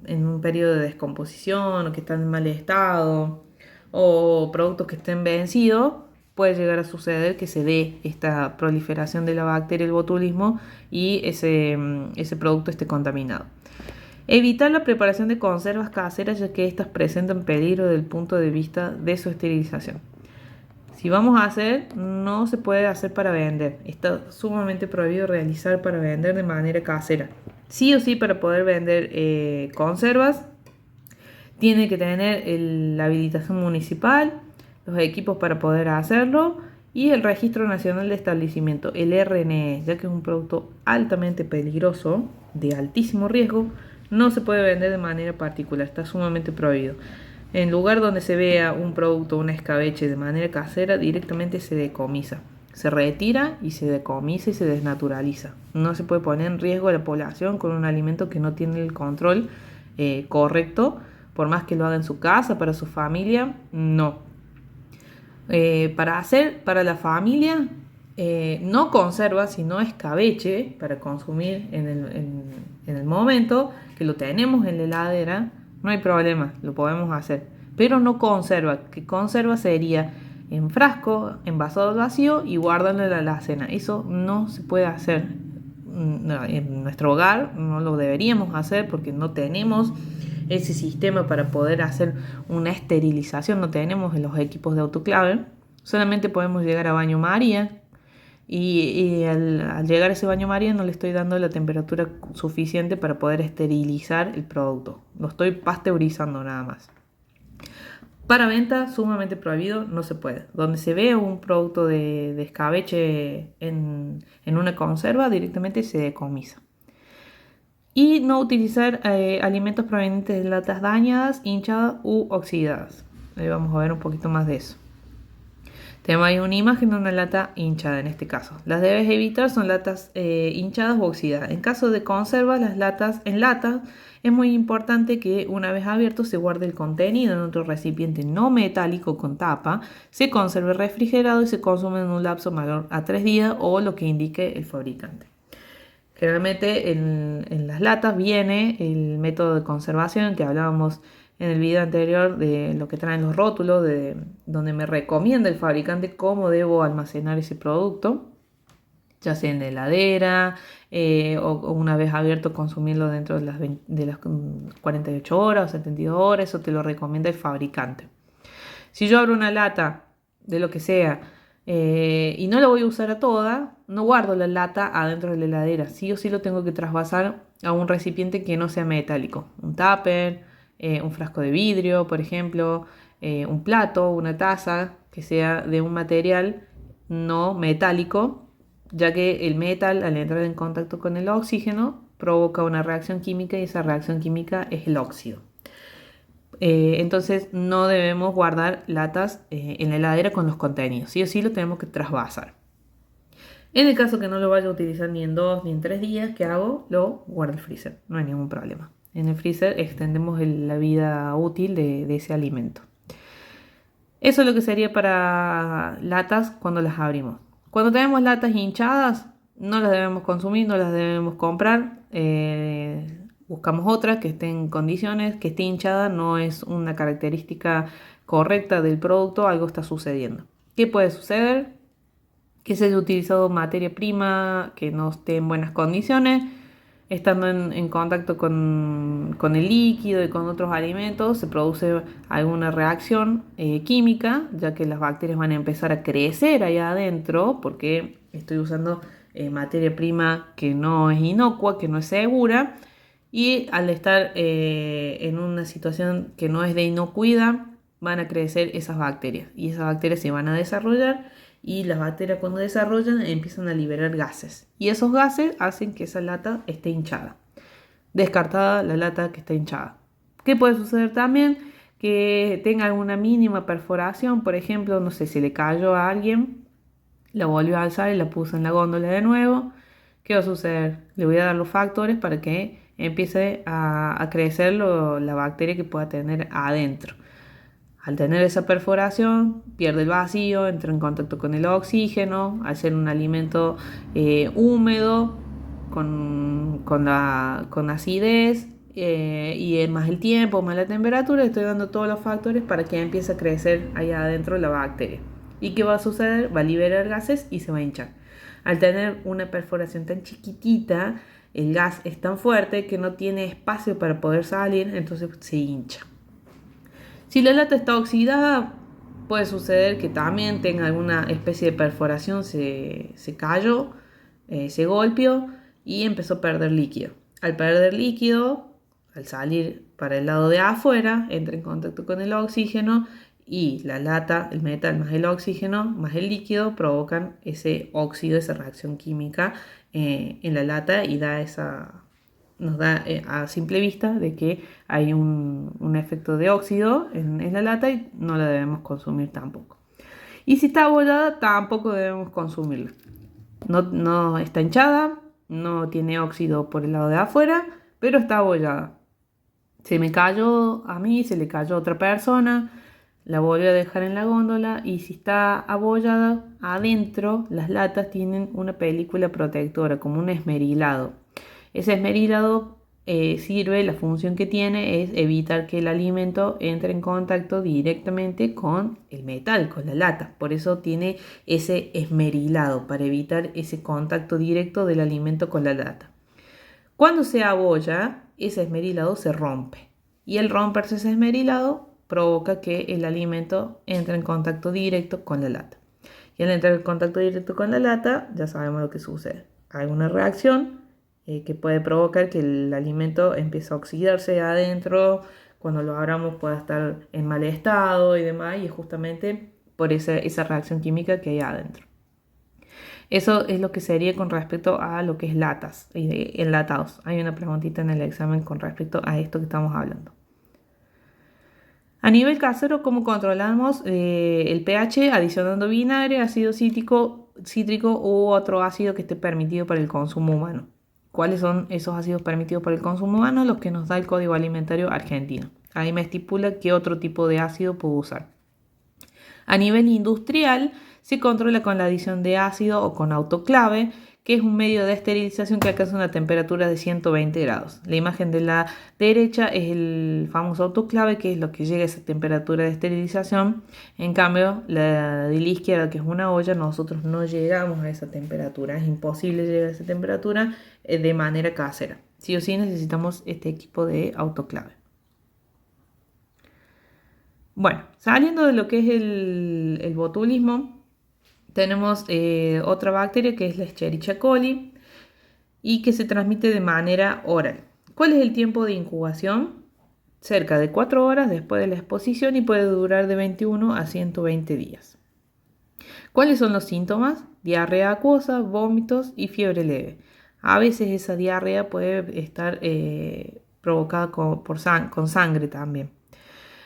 en un periodo de descomposición o que están en mal estado, o productos que estén vencidos, puede llegar a suceder que se dé esta proliferación de la bacteria, el botulismo, y ese producto esté contaminado. Evitar la preparación de conservas caseras, ya que estas presentan peligro desde el punto de vista de su esterilización. Si vamos a hacer, no se puede hacer para vender. Está sumamente prohibido realizar para vender de manera casera. Sí o sí, para poder vender conservas, tiene que tener la habilitación municipal, los equipos para poder hacerlo y el Registro Nacional de Establecimiento, el RNE, ya que es un producto altamente peligroso, de altísimo riesgo. No se puede vender de manera particular, está sumamente prohibido. En lugar donde se vea un producto, un escabeche de manera casera, directamente se decomisa. Se retira y se decomisa y se desnaturaliza. No se puede poner en riesgo a la población con un alimento que no tiene el control correcto, por más que lo haga en su casa, para su familia, no. Para la familia, no conserva, sino escabeche para consumir en el momento que lo tenemos en la heladera, no hay problema, lo podemos hacer. Pero no conserva, que conserva sería en frasco, envasado al vacío y guardarlo en la alacena. Eso no se puede hacer. En nuestro hogar no lo deberíamos hacer porque no tenemos ese sistema para poder hacer una esterilización, no tenemos los equipos de autoclave. Solamente podemos llegar a baño María, y al llegar a ese baño María no le estoy dando la temperatura suficiente para poder esterilizar el producto. Lo estoy pasteurizando nada más. Para venta, sumamente prohibido, no se puede. Donde se ve un producto de escabeche en una conserva, directamente se decomisa. Y no utilizar alimentos provenientes de latas dañadas, hinchadas u oxidadas. Ahí vamos a ver un poquito más de eso. Tenemos ahí una imagen de una lata hinchada en este caso. Las debes evitar son latas hinchadas u oxidadas. En caso de conservas, las latas en lata, es muy importante que una vez abierto se guarde el contenido en otro recipiente no metálico con tapa, se conserve refrigerado y se consume en un lapso mayor a 3 días o lo que indique el fabricante. Generalmente en las latas viene el método de conservación que hablábamos en el video anterior de lo que traen los rótulos, de donde me recomienda el fabricante cómo debo almacenar ese producto, ya sea en la heladera o una vez abierto consumirlo dentro de las 48 horas o 72 horas, eso te lo recomienda el fabricante. Si yo abro una lata de lo que sea y no la voy a usar a toda, no guardo la lata adentro de la heladera. Sí o sí lo tengo que trasvasar a un recipiente que no sea metálico. Un tupper, un frasco de vidrio, por ejemplo, un plato, una taza, que sea de un material no metálico, ya que el metal al entrar en contacto con el oxígeno provoca una reacción química y esa reacción química es el óxido. Entonces no debemos guardar latas en la heladera con los contenidos. Sí o sí lo tenemos que trasvasar. En el caso que no lo vaya a utilizar ni en 2 ni en 3 días, ¿qué hago? Lo guardo en el freezer. No hay ningún problema. En el freezer extendemos la vida útil de ese alimento. Eso es lo que sería para latas cuando las abrimos. Cuando tenemos latas hinchadas, no las debemos consumir, no las debemos comprar. Buscamos otra que esté en condiciones, que esté hinchada, no es una característica correcta del producto, algo está sucediendo. ¿Qué puede suceder? Que se haya utilizado materia prima que no esté en buenas condiciones, estando en contacto con el líquido y con otros alimentos, se produce alguna reacción química, ya que las bacterias van a empezar a crecer allá adentro, porque estoy usando materia prima que no es inocua, que no es segura, y al estar en una situación que no es de inocuidad, van a crecer esas bacterias, y esas bacterias se van a desarrollar, y las bacterias cuando desarrollan empiezan a liberar gases y esos gases hacen que esa lata esté hinchada. Descartada la lata que está hinchada. ¿Qué puede suceder también? Que tenga alguna mínima perforación, por ejemplo, no sé, si le cayó a alguien, la volvió a alzar y la puso en la góndola de nuevo. ¿Qué va a suceder? Le voy a dar los factores para que empiece a crecer la bacteria que pueda tener adentro. Al tener esa perforación, pierde el vacío, entra en contacto con el oxígeno, al ser un alimento húmedo, con acidez, y más el tiempo, más la temperatura, estoy dando todos los factores para que empiece a crecer allá adentro la bacteria. ¿Y qué va a suceder? Va a liberar gases y se va a hinchar. Al tener una perforación tan chiquitita, el gas es tan fuerte que no tiene espacio para poder salir, entonces se hincha. Si la lata está oxidada, puede suceder que también tenga alguna especie de perforación, se cayó, se golpeó y empezó a perder líquido. Al perder líquido, al salir para el lado de afuera, entra en contacto con el oxígeno y la lata, el metal más el oxígeno más el líquido provocan ese óxido, esa reacción química en la lata y nos da a simple vista de que hay un efecto de óxido en la lata y no la debemos consumir tampoco. Y si está abollada, tampoco debemos consumirla. No está hinchada, no tiene óxido por el lado de afuera, pero está abollada. Se me cayó a mí, se le cayó a otra persona, la volví a dejar en la góndola y si está abollada, adentro las latas tienen una película protectora, como un esmerilado. Ese esmerilado sirve, la función que tiene es evitar que el alimento entre en contacto directamente con el metal, con la lata. Por eso tiene ese esmerilado, para evitar ese contacto directo del alimento con la lata. Cuando se abolla, ese esmerilado se rompe. Y el romperse ese esmerilado provoca que el alimento entre en contacto directo con la lata. Y al entrar en contacto directo con la lata, ya sabemos lo que sucede. Hay una reacción que puede provocar que el alimento empiece a oxidarse adentro, cuando lo abramos pueda estar en mal estado y demás, y es justamente por esa reacción química que hay adentro. Eso es lo que sería con respecto a lo que es latas y enlatados. Hay una preguntita en el examen con respecto a esto que estamos hablando. A nivel casero, ¿cómo controlamos el pH? Adicionando vinagre, ácido cítrico u otro ácido que esté permitido para el consumo humano. ¿Cuáles son esos ácidos permitidos para el consumo humano? Los que nos da el Código Alimentario argentino. Ahí me estipula qué otro tipo de ácido puedo usar. A nivel industrial, se controla con la adición de ácido o con autoclave, que es un medio de esterilización que alcanza una temperatura de 120 grados. La imagen de la derecha es el famoso autoclave, que es lo que llega a esa temperatura de esterilización. En cambio, la de la izquierda, que es una olla, nosotros no llegamos a esa temperatura. Es imposible llegar a esa temperatura de manera casera. Sí o sí necesitamos este equipo de autoclave. Bueno, saliendo de lo que es el botulismo, tenemos otra bacteria que es la Escherichia coli y que se transmite de manera oral. ¿Cuál es el tiempo de incubación? Cerca de 4 horas después de la exposición y puede durar de 21 a 120 días. ¿Cuáles son los síntomas? Diarrea acuosa, vómitos y fiebre leve. A veces esa diarrea puede estar provocada con sangre también.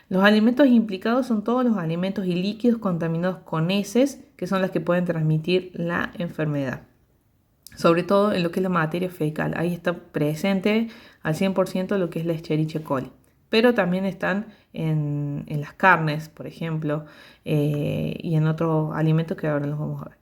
Los alimentos implicados son todos los alimentos y líquidos contaminados con heces, que son las que pueden transmitir la enfermedad. Sobre todo en lo que es la materia fecal. Ahí está presente al 100% lo que es la Escherichia coli. Pero también están en las carnes, por ejemplo, y en otros alimentos que ahora los vamos a ver.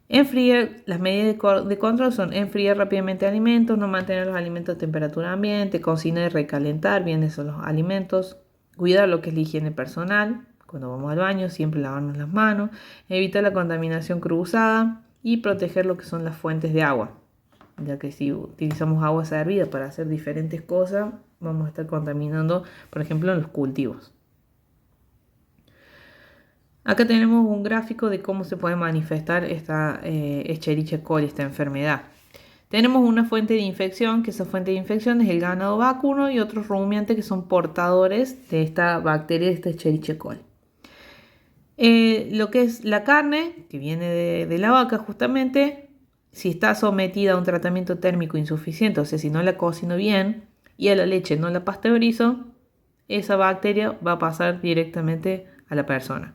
Enfriar, las medidas de control son enfriar rápidamente alimentos, no mantener los alimentos a temperatura ambiente, cocinar y recalentar bien esos los alimentos, cuidar lo que es la higiene personal, cuando vamos al baño siempre lavarnos las manos, evitar la contaminación cruzada y proteger lo que son las fuentes de agua, ya que si utilizamos agua servida para hacer diferentes cosas, vamos a estar contaminando, por ejemplo, los cultivos. Acá tenemos un gráfico de cómo se puede manifestar esta Escherichia coli, esta enfermedad. Tenemos una fuente de infección, que esa fuente de infección es el ganado vacuno y otros rumiantes que son portadores de esta bacteria, de esta Escherichia coli. Lo que es la carne, que viene de la vaca justamente, si está sometida a un tratamiento térmico insuficiente, o sea, si no la cocino bien y a la leche no la pasteurizo, esa bacteria va a pasar directamente a la persona.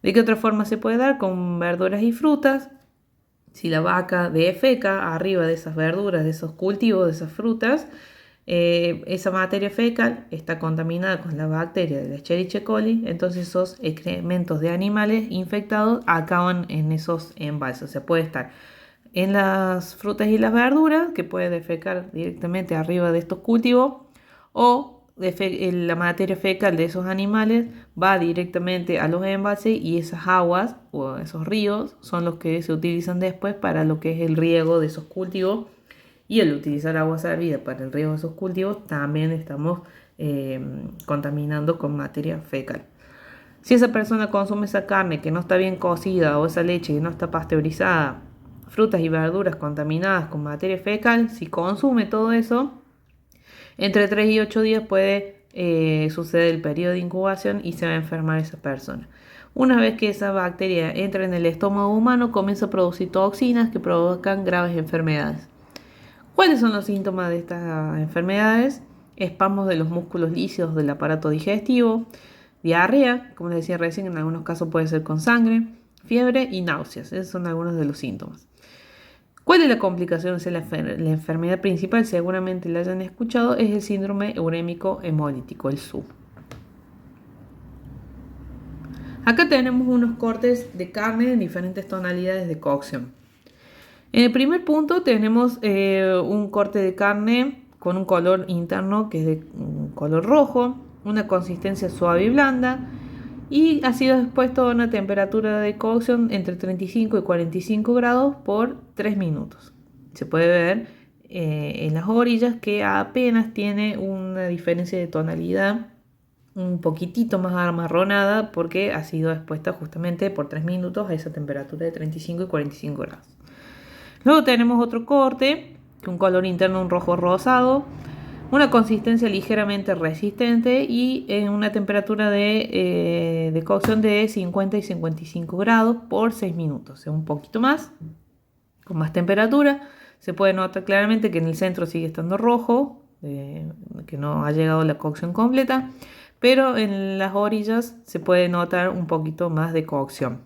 ¿De qué otra forma se puede dar? Con verduras y frutas. Si la vaca defeca arriba de esas verduras, de esos cultivos, de esas frutas, esa materia fecal está contaminada con la bacteria de la Escherichia coli, entonces esos excrementos de animales infectados acaban en esos envases. O sea, puede estar en las frutas y las verduras, que puede defecar directamente arriba de estos cultivos, o la materia fecal de esos animales va directamente a los envases y esas aguas o esos ríos son los que se utilizan después para lo que es el riego de esos cultivos. Y al utilizar agua servida para el riego de esos cultivos también estamos contaminando con materia fecal. Si esa persona consume esa carne que no está bien cocida o esa leche que no está pasteurizada, frutas y verduras contaminadas con materia fecal, si consume todo eso, entre 3 y 8 días puede suceder el periodo de incubación y se va a enfermar esa persona. Una vez que esa bacteria entra en el estómago humano, comienza a producir toxinas que provocan graves enfermedades. ¿Cuáles son los síntomas de estas enfermedades? Espasmos de los músculos lícidos del aparato digestivo, diarrea, como les decía recién, en algunos casos puede ser con sangre, fiebre y náuseas. Esos son algunos de los síntomas. ¿Cuál es la complicación? O sea, la enfermedad principal, seguramente la hayan escuchado, es el síndrome urémico hemolítico, el SUH. Acá tenemos unos cortes de carne en diferentes tonalidades de cocción. En el primer punto tenemos un corte de carne con un color interno que es de un color rojo, una consistencia suave y blanda y ha sido expuesto a una temperatura de cocción entre 35 y 45 grados por 3 minutos. Se puede ver en las orillas que apenas tiene una diferencia de tonalidad un poquitito más amarronada porque ha sido expuesta justamente por 3 minutos a esa temperatura de 35 y 45 grados. Luego tenemos otro corte, un color interno, un rojo rosado, una consistencia ligeramente resistente y en una temperatura de cocción de 50 y 55 grados por 6 minutos, o sea, un poquito más, con más temperatura. Se puede notar claramente que en el centro sigue estando rojo, que no ha llegado la cocción completa, pero en las orillas se puede notar un poquito más de cocción.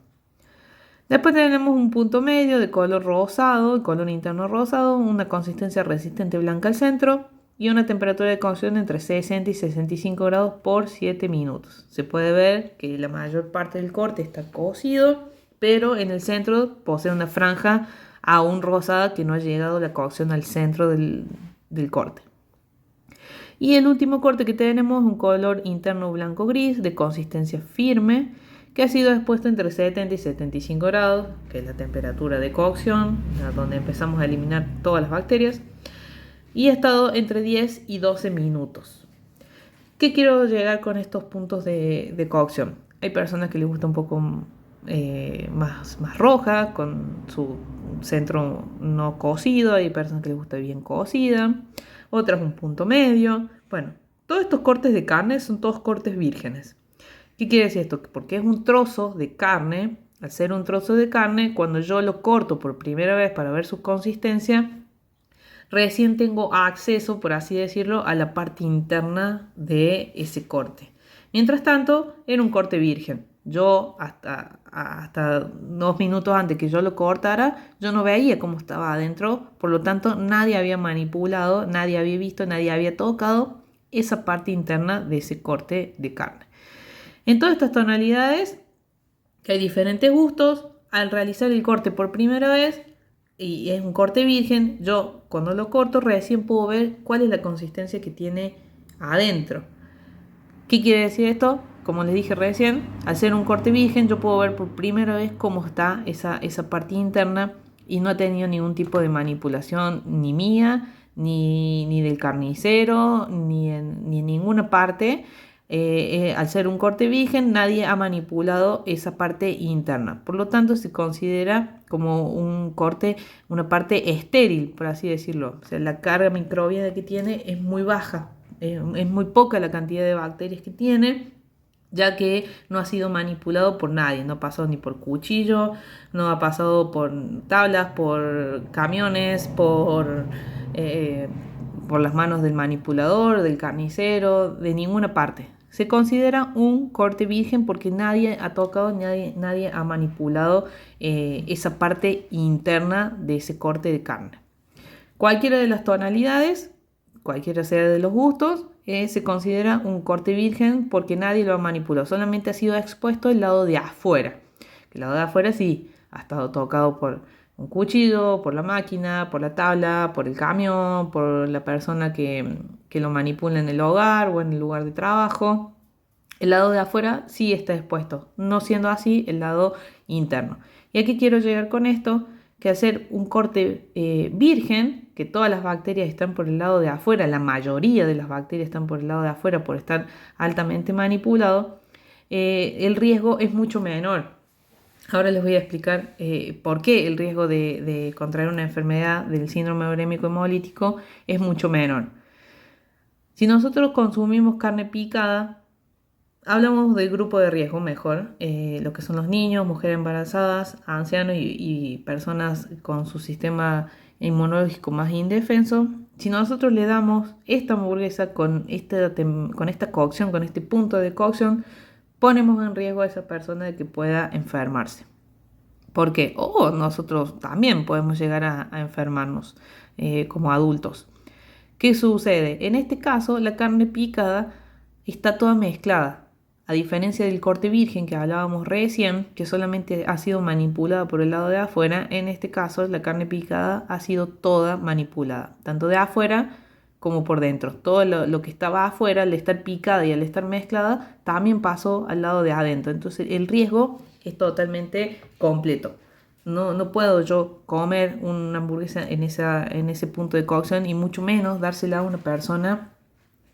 Después tenemos un punto medio de color rosado, color interno rosado, una consistencia resistente blanca al centro y una temperatura de cocción entre 60 y 65 grados por 7 minutos. Se puede ver que la mayor parte del corte está cocido, pero en el centro posee una franja aún rosada que no ha llegado la cocción al centro del corte. Y el último corte que tenemos es un color interno blanco gris de consistencia firme que ha sido expuesto entre 70 y 75 grados, que es la temperatura de cocción, donde empezamos a eliminar todas las bacterias, y ha estado entre 10 y 12 minutos. ¿Qué quiero llegar con estos puntos de cocción? Hay personas que les gusta un poco más roja, con su centro no cocido, hay personas que les gusta bien cocida, otras un punto medio. Bueno, todos estos cortes de carne son todos cortes vírgenes. ¿Qué quiere decir esto? Porque es un trozo de carne. Al ser un trozo de carne, cuando yo lo corto por primera vez para ver su consistencia, recién tengo acceso, por así decirlo, a la parte interna de ese corte. Mientras tanto, era un corte virgen. Yo hasta 2 minutos antes que yo lo cortara, yo no veía cómo estaba adentro. Por lo tanto, nadie había manipulado, nadie había visto, nadie había tocado esa parte interna de ese corte de carne. En todas estas tonalidades, que hay diferentes gustos, al realizar el corte por primera vez, y es un corte virgen, yo cuando lo corto recién puedo ver cuál es la consistencia que tiene adentro. ¿Qué quiere decir esto? Como les dije recién, al ser un corte virgen yo puedo ver por primera vez cómo está esa parte interna y no ha tenido ningún tipo de manipulación ni mía, ni del carnicero, ni en ninguna parte. Al ser un corte virgen, nadie ha manipulado esa parte interna. Por lo tanto, se considera como un corte, una parte estéril, por así decirlo. O sea, la carga microbiana que tiene es muy baja. Es muy poca la cantidad de bacterias que tiene, ya que no ha sido manipulado por nadie, no ha pasado ni por cuchillo, no ha pasado por tablas, por camiones, por las manos del manipulador, del carnicero, de ninguna parte. Se considera un corte virgen porque nadie ha tocado, nadie ha manipulado esa parte interna de ese corte de carne. Cualquiera de las tonalidades, cualquiera sea de los gustos, se considera un corte virgen porque nadie lo ha manipulado, solamente ha sido expuesto el lado de afuera. El lado de afuera sí ha estado tocado por un cuchillo, por la máquina, por la tabla, por el camión, por la persona que lo manipula en el hogar o en el lugar de trabajo. El lado de afuera sí está expuesto, no siendo así el lado interno. ¿Y a qué quiero llegar con esto? Que hacer un corte virgen, que todas las bacterias están por el lado de afuera, la mayoría de las bacterias están por el lado de afuera por estar altamente manipulado, el riesgo es mucho menor. Ahora les voy a explicar por qué el riesgo de contraer una enfermedad del síndrome urémico hemolítico es mucho menor. Si nosotros consumimos carne picada, hablamos del grupo de riesgo mejor, lo que son los niños, mujeres embarazadas, ancianos y personas con su sistema inmunológico más indefenso. Si nosotros le damos esta hamburguesa con esta cocción, con este punto de cocción, ponemos en riesgo a esa persona de que pueda enfermarse. ¿Por qué? O nosotros también podemos llegar a enfermarnos como adultos. ¿Qué sucede? En este caso, la carne picada está toda mezclada. A diferencia del corte virgen que hablábamos recién, que solamente ha sido manipulada por el lado de afuera, en este caso la carne picada ha sido toda manipulada, tanto de afuera como por dentro. Todo lo que estaba afuera, al estar picada y al estar mezclada, también pasó al lado de adentro. Entonces el riesgo es totalmente completo. No puedo yo comer una hamburguesa en ese punto de cocción y mucho menos dársela a una persona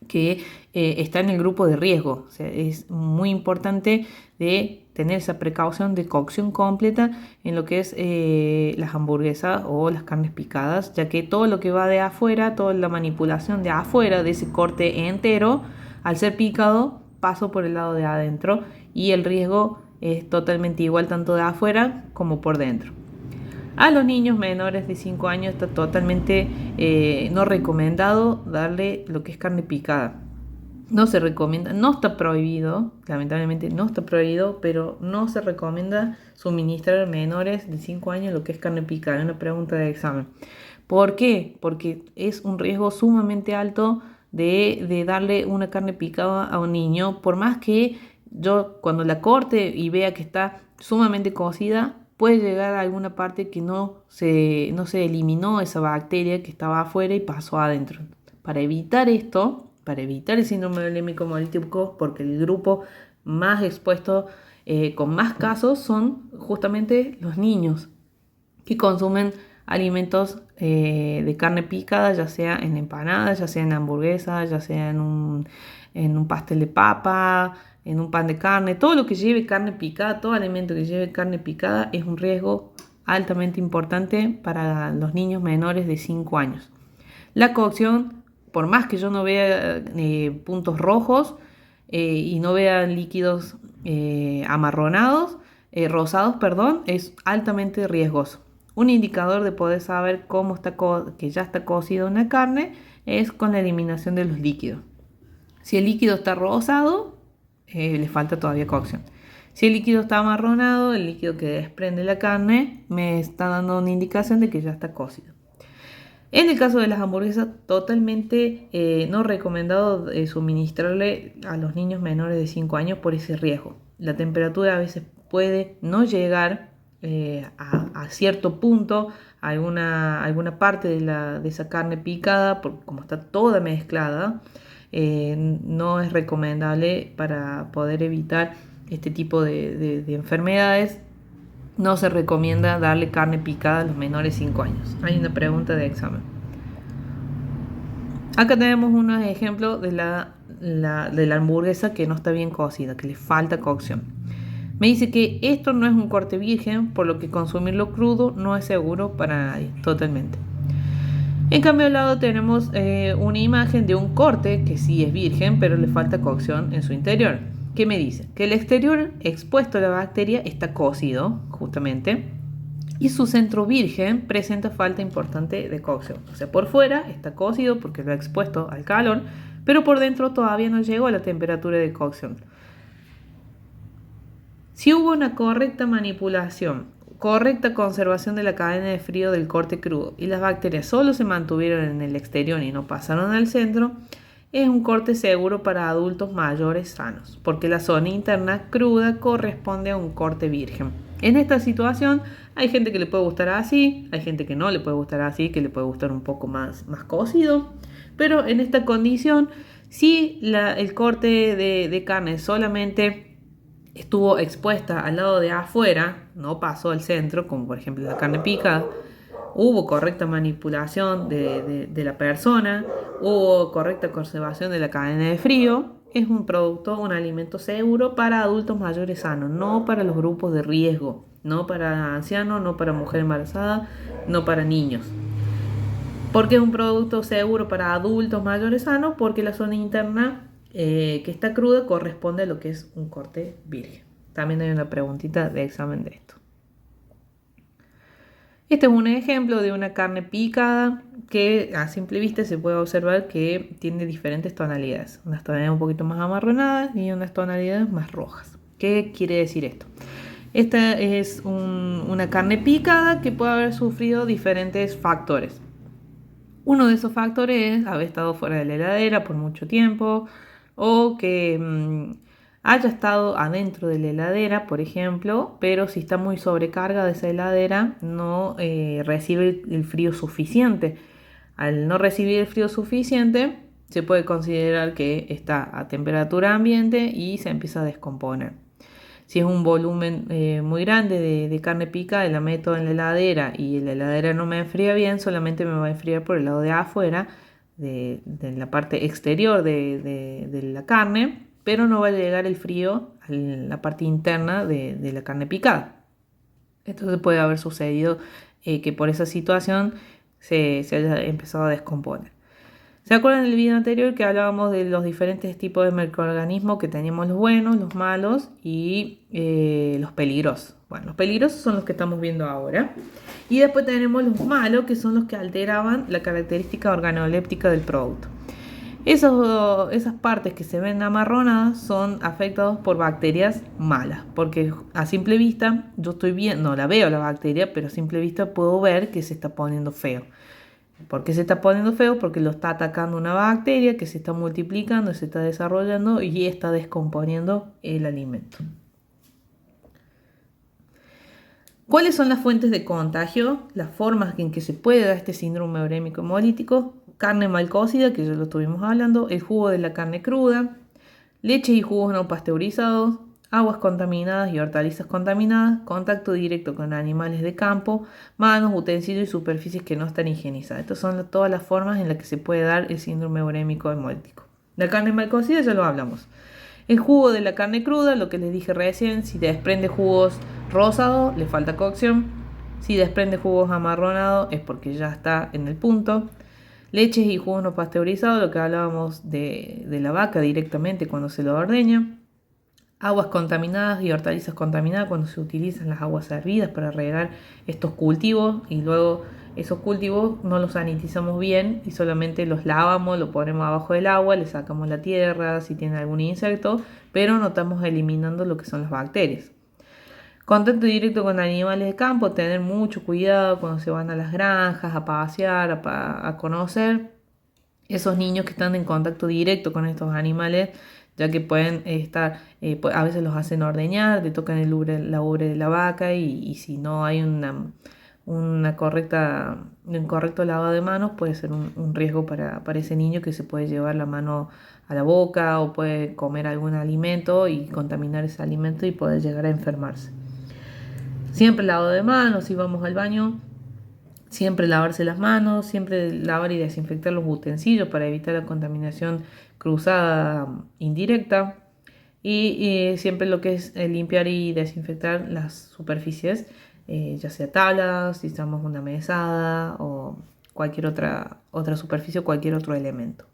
que está en el grupo de riesgo. O sea, es muy importante de tener esa precaución de cocción completa en lo que es las hamburguesas o las carnes picadas, ya que todo lo que va de afuera, toda la manipulación de afuera de ese corte entero, al ser picado, pasó por el lado de adentro y el riesgo es totalmente igual tanto de afuera como por dentro. A los niños menores de 5 años está totalmente no recomendado darle lo que es carne picada. No se recomienda, no está prohibido, lamentablemente no está prohibido, pero no se recomienda suministrar a menores de 5 años lo que es carne picada. Es una pregunta de examen. ¿Por qué? Porque es un riesgo sumamente alto de darle una carne picada a un niño, por más que yo cuando la corte y vea que está sumamente cocida, puede llegar a alguna parte que no se eliminó esa bacteria que estaba afuera y pasó adentro. Para evitar esto, para evitar el síndrome bulímico hemolítico, porque el grupo más expuesto con más casos son justamente los niños que consumen alimentos de carne picada, ya sea en empanadas, ya sea en hamburguesas, ya sea en un pastel de papa, en un pan de carne. Todo lo que lleve carne picada, todo alimento que lleve carne picada es un riesgo altamente importante para los niños menores de 5 años. La cocción, por más que yo no vea puntos rojos y no vea líquidos amarronados, rosados, perdón, es altamente riesgoso. Un indicador de poder saber cómo está que ya está cocida una carne es con la eliminación de los líquidos. Si el líquido está rosado, le falta todavía cocción. Si el líquido está amarronado, el líquido que desprende la carne, me está dando una indicación de que ya está cocido. En el caso de las hamburguesas, totalmente no recomendado suministrarle a los niños menores de 5 años por ese riesgo. La temperatura a veces puede no llegar a cierto punto, a alguna parte de esa carne picada, como está toda mezclada, no es recomendable para poder evitar este tipo de enfermedades. No se recomienda darle carne picada a los menores de 5 años. Hay una pregunta de examen. Acá tenemos unos ejemplos de la hamburguesa que no está bien cocida, que le falta cocción. Me dice que esto no es un corte virgen, por lo que consumirlo crudo no es seguro para nadie, totalmente. En cambio al lado tenemos una imagen de un corte que sí es virgen, pero le falta cocción en su interior. ¿Qué me dice? Que el exterior expuesto a la bacteria está cocido, justamente, y su centro virgen presenta falta importante de cocción. O sea, por fuera está cocido porque lo ha expuesto al calor, pero por dentro todavía no llegó a la temperatura de cocción. Si hubo una correcta manipulación, correcta conservación de la cadena de frío del corte crudo y las bacterias solo se mantuvieron en el exterior y no pasaron al centro, es un corte seguro para adultos mayores sanos, porque la zona interna cruda corresponde a un corte virgen. En esta situación hay gente que le puede gustar así, hay gente que no le puede gustar así, que le puede gustar un poco más cocido, pero en esta condición, si el corte de carne solamente estuvo expuesta al lado de afuera, no pasó al centro, como por ejemplo la carne picada, hubo correcta manipulación de la persona, hubo correcta conservación de la cadena de frío, es un producto, un alimento seguro para adultos mayores sanos, no para los grupos de riesgo, no para ancianos, no para mujer embarazada, no para niños. ¿Por qué es un producto seguro para adultos mayores sanos? Porque la zona interna que está cruda corresponde a lo que es un corte virgen. También hay una preguntita de examen de esto. Este es un ejemplo de una carne picada que a simple vista se puede observar que tiene diferentes tonalidades. Unas tonalidades un poquito más amarronadas y unas tonalidades más rojas. ¿Qué quiere decir esto? Esta es una carne picada que puede haber sufrido diferentes factores. Uno de esos factores es haber estado fuera de la heladera por mucho tiempo o que haya estado adentro de la heladera, por ejemplo, pero si está muy sobrecarga de esa heladera no recibe el frío suficiente. Al no recibir el frío suficiente, se puede considerar que está a temperatura ambiente y se empieza a descomponer. Si es un volumen muy grande de carne picada y la meto en la heladera y la heladera no me enfría bien, solamente me va a enfriar por el lado de afuera, de la parte exterior de la carne, pero no va a llegar el frío a la parte interna de la carne picada. Entonces puede haber sucedido que por esa situación se haya empezado a descomponer. ¿Se acuerdan del video anterior que hablábamos de los diferentes tipos de microorganismos que teníamos, los buenos, los malos y los peligrosos? Bueno, los peligrosos son los que estamos viendo ahora. Y después tenemos los malos, que son los que alteraban la característica organoléptica del producto. Esas partes que se ven amarronadas son afectadas por bacterias malas, porque a simple vista yo estoy viendo, no la veo la bacteria, pero a simple vista puedo ver que se está poniendo feo. ¿Por qué se está poniendo feo? Porque lo está atacando una bacteria que se está multiplicando, se está desarrollando y está descomponiendo el alimento. ¿Cuáles son las fuentes de contagio? Las formas en que se puede dar este síndrome urémico hemolítico: carne mal cocida, que ya lo estuvimos hablando, el jugo de la carne cruda, leche y jugos no pasteurizados, aguas contaminadas y hortalizas contaminadas, contacto directo con animales de campo, manos, utensilios y superficies que no están higienizadas. Estas son todas las formas en las que se puede dar el síndrome urémico hemolítico. La carne mal cocida ya lo hablamos. El jugo de la carne cruda, lo que les dije recién, si desprende jugos rosados, le falta cocción. Si desprende jugos amarronados, es porque ya está en el punto. Leches y jugos no pasteurizados, lo que hablábamos de la vaca directamente cuando se lo ordeña. Aguas contaminadas y hortalizas contaminadas, cuando se utilizan las aguas hervidas para regar estos cultivos y luego esos cultivos no los sanitizamos bien y solamente los lavamos, los ponemos abajo del agua, le sacamos la tierra si tiene algún insecto, pero no estamos eliminando lo que son las bacterias. Contacto directo con animales de campo, tener mucho cuidado cuando se van a las granjas a pasear, a conocer esos niños que están en contacto directo con estos animales, ya que pueden estar, a veces los hacen ordeñar, le tocan la ubre de la vaca y si no hay un correcto lavado de manos, puede ser un riesgo para ese niño, que se puede llevar la mano a la boca o puede comer algún alimento y contaminar ese alimento y poder llegar a enfermarse. Siempre lavado de manos, si vamos al baño, siempre lavarse las manos, siempre lavar y desinfectar los utensilios para evitar la contaminación cruzada indirecta y siempre lo que es limpiar y desinfectar las superficies, ya sea tablas, si usamos una mesada o cualquier otra superficie o cualquier otro elemento.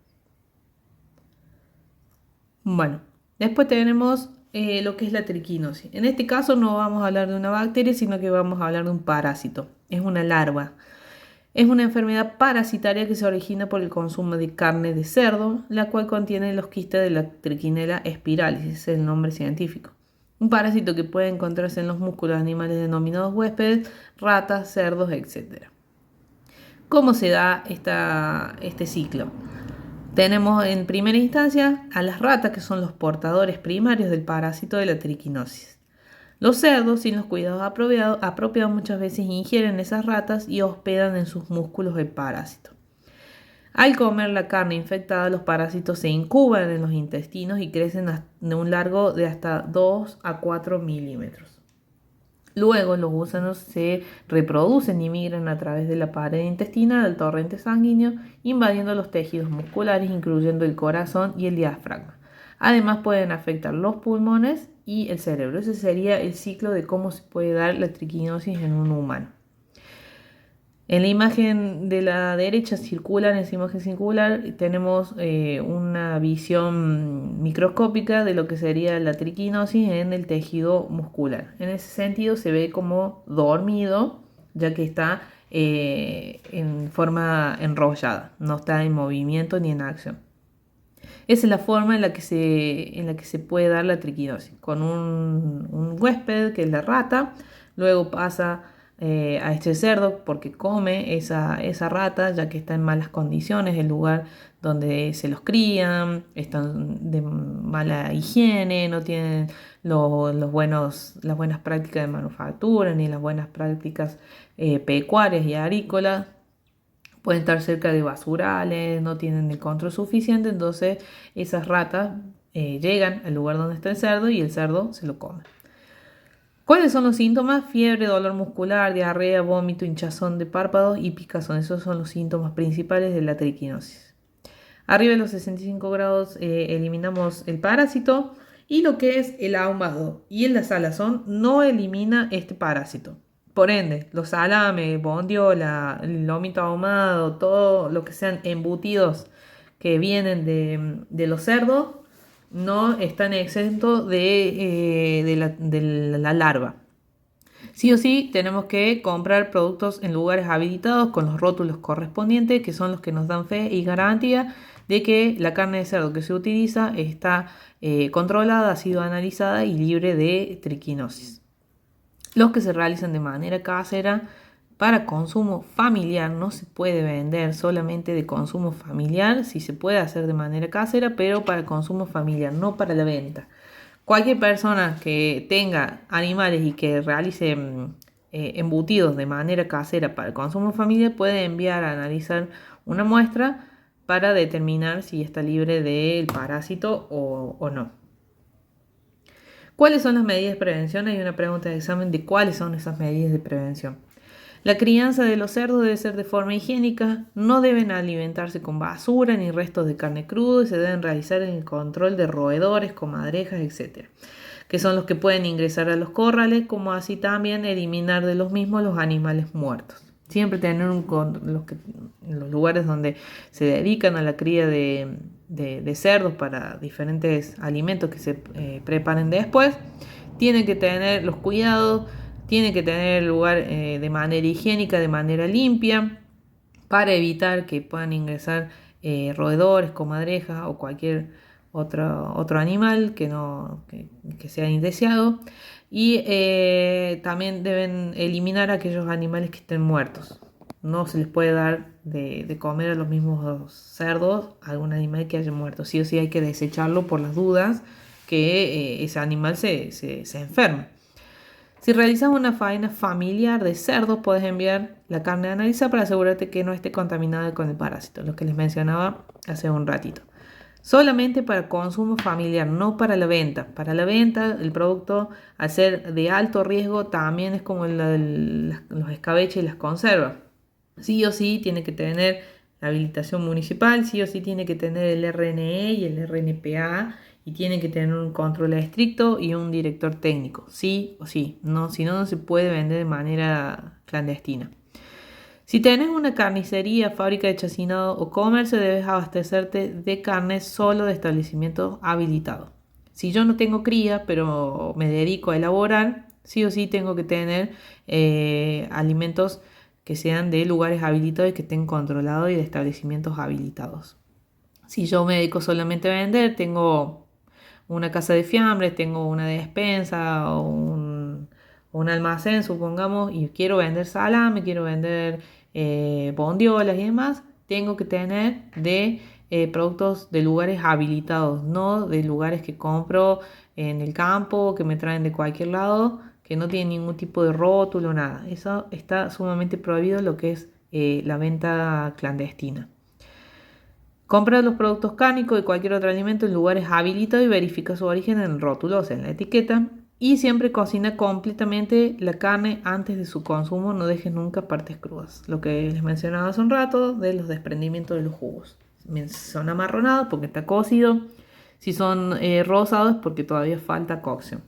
Bueno, después tenemos lo que es la triquinosis. En este caso no vamos a hablar de una bacteria, sino que vamos a hablar de un parásito. Es una larva. Es una enfermedad parasitaria que se origina por el consumo de carne de cerdo, la cual contiene los quistes de la Trichinella spiralis, ese es el nombre científico. Un parásito que puede encontrarse en los músculos de animales denominados huéspedes, ratas, cerdos, etc. ¿Cómo se da este ciclo? Tenemos en primera instancia a las ratas, que son los portadores primarios del parásito de la triquinosis. Los cerdos, sin los cuidados apropiados, muchas veces ingieren esas ratas y hospedan en sus músculos el parásito. Al comer la carne infectada, los parásitos se incuban en los intestinos y crecen de un largo de hasta 2 a 4 milímetros. Luego los gusanos se reproducen y migran a través de la pared intestinal al torrente sanguíneo, invadiendo los tejidos musculares, incluyendo el corazón y el diafragma. Además pueden afectar los pulmones y el cerebro. Ese sería el ciclo de cómo se puede dar la triquinosis en un humano. En la imagen de la derecha en esa imagen circular, tenemos una visión microscópica de lo que sería la triquinosis en el tejido muscular. En ese sentido se ve como dormido, ya que está en forma enrollada, no está en movimiento ni en acción. Esa es la forma en la que se puede dar la triquinosis, con un huésped que es la rata, luego pasa a este cerdo porque come esa rata, ya que está en malas condiciones, el lugar donde se los crían, están de mala higiene, no tienen las buenas prácticas de manufactura ni las buenas prácticas pecuarias y agrícolas. Pueden estar cerca de basurales, no tienen el control suficiente, entonces esas ratas llegan al lugar donde está el cerdo y el cerdo se lo come. ¿Cuáles son los síntomas? Fiebre, dolor muscular, diarrea, vómito, hinchazón de párpados y picazón. Esos son los síntomas principales de la triquinosis. Arriba de los 65 grados eliminamos el parásito y lo que es el ahumado y la salazón no elimina este parásito. Por ende, los salames, bondiola, el lomito ahumado, todo lo que sean embutidos que vienen de los cerdos no están exentos de la larva. Sí o sí tenemos que comprar productos en lugares habilitados con los rótulos correspondientes, que son los que nos dan fe y garantía de que la carne de cerdo que se utiliza está controlada, ha sido analizada y libre de triquinosis. Los que se realizan de manera casera para consumo familiar no se puede vender solamente de consumo familiar, sí se puede hacer de manera casera, pero para consumo familiar, no para la venta. Cualquier persona que tenga animales y que realice embutidos de manera casera para el consumo familiar puede enviar a analizar una muestra para determinar si está libre del parásito o no. ¿Cuáles son las medidas de prevención? Hay una pregunta de examen de cuáles son esas medidas de prevención. La crianza de los cerdos debe ser de forma higiénica, no deben alimentarse con basura ni restos de carne cruda y se deben realizar el control de roedores, comadrejas, etc., que son los que pueden ingresar a los corrales, como así también eliminar de los mismos los animales muertos. Siempre tener los lugares donde se dedican a la cría de cerdos para diferentes alimentos que se preparen después, tienen que tener los cuidados, tienen que tener el lugar de manera higiénica, de manera limpia, para evitar que puedan ingresar roedores, comadrejas o cualquier otro animal que sea indeseado. Y también deben eliminar aquellos animales que estén muertos. No se les puede dar de comer a los mismos cerdos a algún animal que haya muerto. Sí o sí hay que desecharlo por las dudas que ese animal se enferme. Si realizas una faena familiar de cerdos, puedes enviar la carne a analizar para asegurarte que no esté contaminada con el parásito, lo que les mencionaba hace un ratito. Solamente para consumo familiar, no para la venta. Para la venta, el producto, al ser de alto riesgo, también es como los escabeches y las conservas. Sí o sí tiene que tener la habilitación municipal, sí o sí tiene que tener el RNE y el RNPA y tiene que tener un control estricto y un director técnico, sí o sí, no, si no, no se puede vender de manera clandestina. Si tenés una carnicería, fábrica de chacinado o comercio, debes abastecerte de carne solo de establecimientos habilitados. Si yo no tengo cría, pero me dedico a elaborar, sí o sí tengo que tener alimentos que sean de lugares habilitados y que estén controlados y de establecimientos habilitados. Si yo me dedico solamente a vender, tengo una casa de fiambres, tengo una despensa o un almacén, supongamos, y quiero vender salame, quiero vender bondiolas y demás, tengo que tener de productos de lugares habilitados, no de lugares que compro en el campo, que me traen de cualquier lado, que no tienen ningún tipo de rótulo, nada. Eso está sumamente prohibido, lo que es la venta clandestina. Compra los productos cárnicos y cualquier otro alimento en lugares habilitados y verifica su origen en el rótulo, o sea, en la etiqueta. Y siempre cocina completamente la carne antes de su consumo, no dejes nunca partes crudas. Lo que les mencionaba hace un rato de los desprendimientos de los jugos. Si son amarronados porque está cocido, si son rosados es porque todavía falta cocción.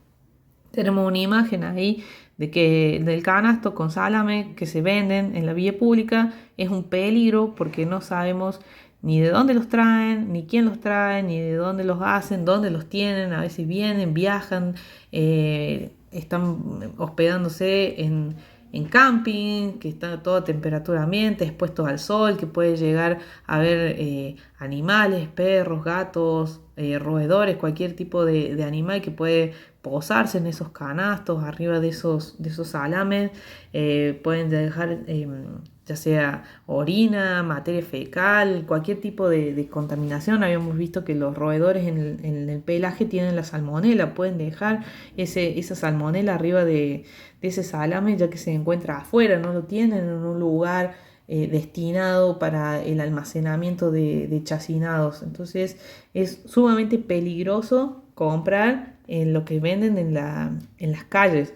Tenemos una imagen ahí de que del canasto con salame que se venden en la vía pública es un peligro porque no sabemos ni de dónde los traen, ni quién los trae, ni de dónde los hacen, dónde los tienen. A veces vienen, viajan, están hospedándose en camping, que está a toda temperatura ambiente, expuestos al sol, que puede llegar a haber animales, perros, gatos, roedores, cualquier tipo de animal que puede posarse en esos canastos, arriba de esos salames. Pueden dejar ya sea orina, materia fecal, cualquier tipo de contaminación. Habíamos visto que los roedores en el pelaje tienen la salmonela, pueden dejar esa salmonela arriba de ese salame ya que se encuentra afuera, no lo tienen en un lugar destinado para el almacenamiento de chacinados. Entonces es sumamente peligroso comprar lo que venden en las calles.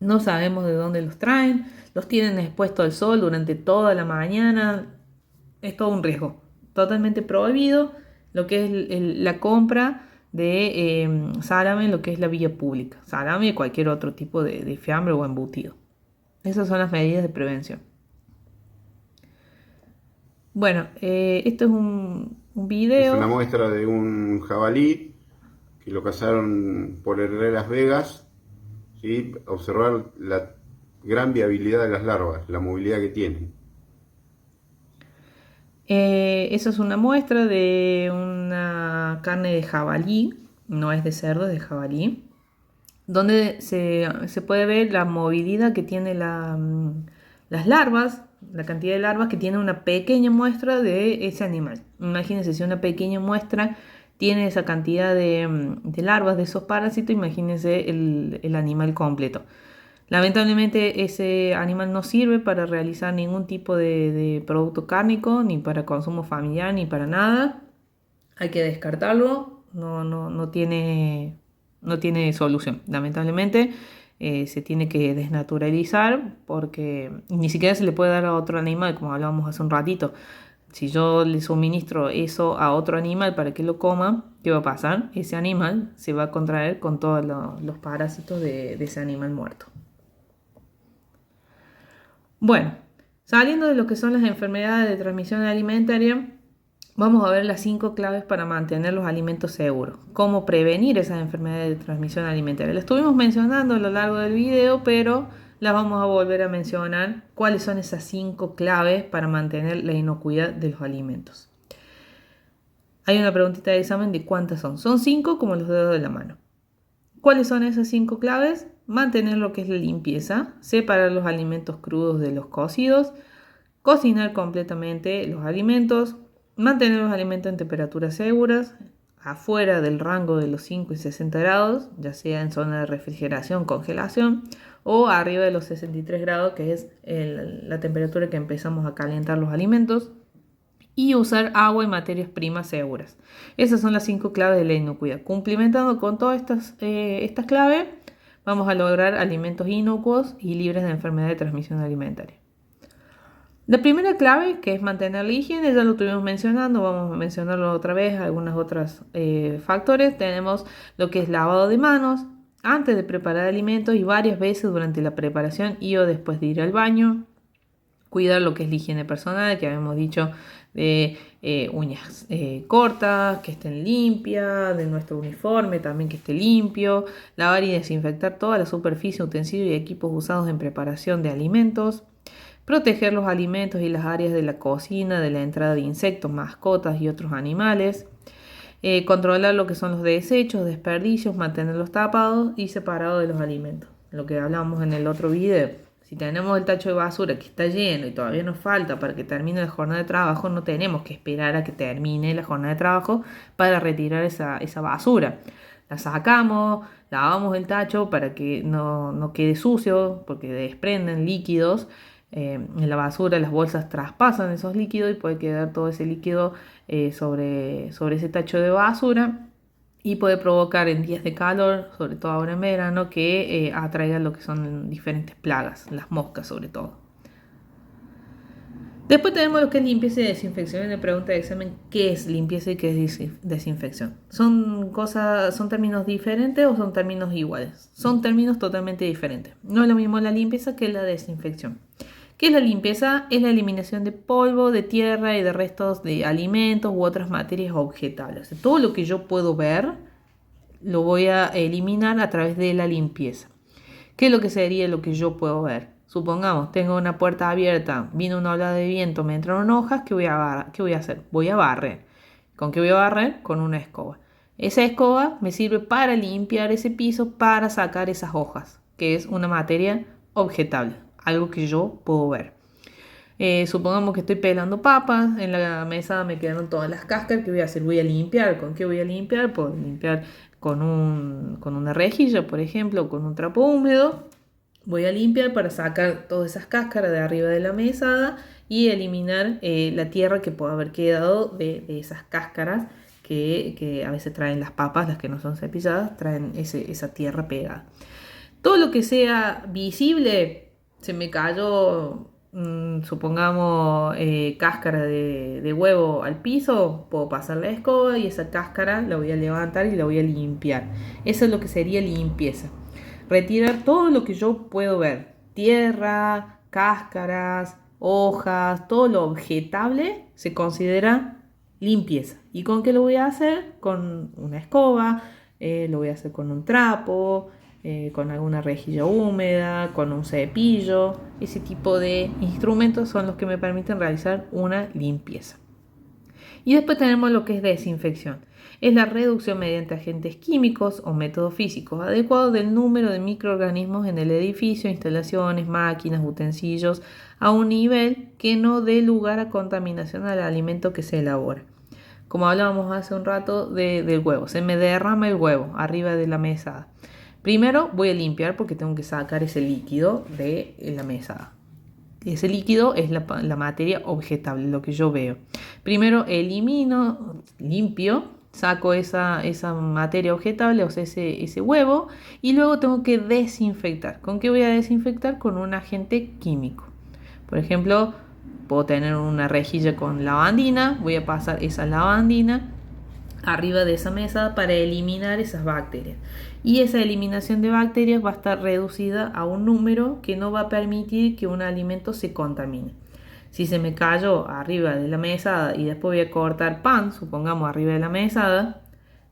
No sabemos de dónde los traen, los tienen expuestos al sol durante toda la mañana. Es todo un riesgo. totalmente prohibido lo que es la compra de salame en lo que es la vía pública, salame y cualquier otro tipo de fiambre o embutido. Esas son las medidas de prevención. Bueno, esto es un Es una video. muestra de un jabalí que lo cazaron por Herreras Vegas, ¿sí? Observar la gran viabilidad de las larvas, la movilidad que tienen. Eso es una muestra de una carne de jabalí, no es de cerdo, es de jabalí, donde se puede ver la movilidad que tiene las larvas, la cantidad de larvas que tiene una pequeña muestra de ese animal. Imagínense, si una pequeña muestra tiene esa cantidad de larvas de esos parásitos, imagínense el animal completo. Lamentablemente ese animal no sirve para realizar ningún tipo de producto cárnico, ni para consumo familiar, ni para nada. Hay que descartarlo, no tiene solución. Lamentablemente se tiene que desnaturalizar porque ni siquiera se le puede dar a otro animal, como hablábamos hace un ratito. Si yo le suministro eso a otro animal para que lo coma, ¿qué va a pasar? Ese animal se va a contraer con todos los parásitos de ese animal muerto. Bueno, saliendo de lo que son las enfermedades de transmisión alimentaria, vamos a ver las 5 claves para mantener los alimentos seguros. Cómo prevenir esas enfermedades de transmisión alimentaria. Las estuvimos mencionando a lo largo del video, pero las vamos a volver a mencionar. ¿Cuáles son esas 5 claves para mantener la inocuidad de los alimentos? Hay una preguntita de examen de cuántas son. Son 5 como los dedos de la mano. ¿Cuáles son esas 5 claves? Mantener lo que es la limpieza, separar los alimentos crudos de los cocidos, cocinar completamente los alimentos, mantener los alimentos en temperaturas seguras, afuera del rango de los 5 y 60 grados, ya sea en zona de refrigeración, congelación, o arriba de los 63 grados, que es la temperatura que empezamos a calentar los alimentos, y usar agua y materias primas seguras. Esas son las 5 claves de la inocuidad. Cumplimentando con todas estas claves, vamos a lograr alimentos inocuos y libres de enfermedad de transmisión alimentaria. La primera clave, que es mantener la higiene, ya lo estuvimos mencionando, vamos a mencionarlo otra vez, algunos otros factores. Tenemos lo que es lavado de manos antes de preparar alimentos y varias veces durante la preparación y o después de ir al baño. Cuidar lo que es la higiene personal, que habíamos dicho, de uñas cortas, que estén limpias, de nuestro uniforme también que esté limpio, lavar y desinfectar toda la superficie, utensilios y equipos usados en preparación de alimentos, proteger los alimentos y las áreas de la cocina de la entrada de insectos, mascotas y otros animales, controlar lo que son los desechos, desperdicios, mantenerlos tapados y separados de los alimentos, lo que hablamos en el otro video. Si tenemos el tacho de basura que está lleno y todavía nos falta para que termine la jornada de trabajo, no tenemos que esperar a que termine la jornada de trabajo para retirar esa basura. La sacamos, lavamos el tacho para que no quede sucio, porque desprenden líquidos. En la basura las bolsas traspasan esos líquidos y puede quedar todo ese líquido sobre ese tacho de basura. Y puede provocar en días de calor, sobre todo ahora en verano, que atraiga lo que son diferentes plagas, las moscas sobre todo. Después tenemos lo que es limpieza y desinfección. En la pregunta de examen, ¿qué es limpieza y qué es desinfección? ¿Son términos diferentes o son términos iguales? Son términos totalmente diferentes. No es lo mismo la limpieza que la desinfección. ¿Qué es la limpieza? Es la eliminación de polvo, de tierra y de restos de alimentos u otras materias objetables. Todo lo que yo puedo ver lo voy a eliminar a través de la limpieza. ¿Qué es lo que sería lo que yo puedo ver? Supongamos, tengo una puerta abierta, vino una ola de viento, me entraron hojas, ¿qué voy a hacer? Voy a barrer. ¿Con qué voy a barrer? Con una escoba. Esa escoba me sirve para limpiar ese piso, para sacar esas hojas, que es una materia objetable, algo que yo puedo ver. Supongamos que estoy pelando papas, en la mesa me quedaron todas las cáscaras, ¿qué voy a hacer? Voy a limpiar. ¿Con qué voy a limpiar? Puedo limpiar con una rejilla, por ejemplo, o con un trapo húmedo. Voy a limpiar para sacar todas esas cáscaras de arriba de la mesada y eliminar la tierra que pueda haber quedado de esas cáscaras que a veces traen las papas, las que no son cepilladas, traen esa tierra pegada. Todo lo que sea visible, se me cayó supongamos cáscara de huevo al piso, puedo pasar la escoba y esa cáscara la voy a levantar y la voy a limpiar. Eso es lo que sería limpieza. Retirar todo lo que yo puedo ver. Tierra, cáscaras, hojas, todo lo objetable se considera limpieza. ¿Y con qué lo voy a hacer? Con una escoba, lo voy a hacer con un trapo, con alguna rejilla húmeda, con un cepillo. Ese tipo de instrumentos son los que me permiten realizar una limpieza. Y después tenemos lo que es desinfección. Es la reducción mediante agentes químicos o métodos físicos adecuados del número de microorganismos en el edificio, instalaciones, máquinas, utensilios, a un nivel que no dé lugar a contaminación al alimento que se elabora. Como hablábamos hace un rato del huevo, se me derrama el huevo arriba de la mesada. Primero voy a limpiar porque tengo que sacar ese líquido de la mesada. Ese líquido es la materia objetable, lo que yo veo. Primero elimino, limpio, saco esa materia objetable, o sea, ese huevo, y luego tengo que desinfectar. ¿Con qué voy a desinfectar? Con un agente químico. Por ejemplo, puedo tener una rejilla con lavandina, voy a pasar esa lavandina arriba de esa mesa para eliminar esas bacterias. Y esa eliminación de bacterias va a estar reducida a un número que no va a permitir que un alimento se contamine. Si se me cayó arriba de la mesada y después voy a cortar pan, supongamos arriba de la mesada,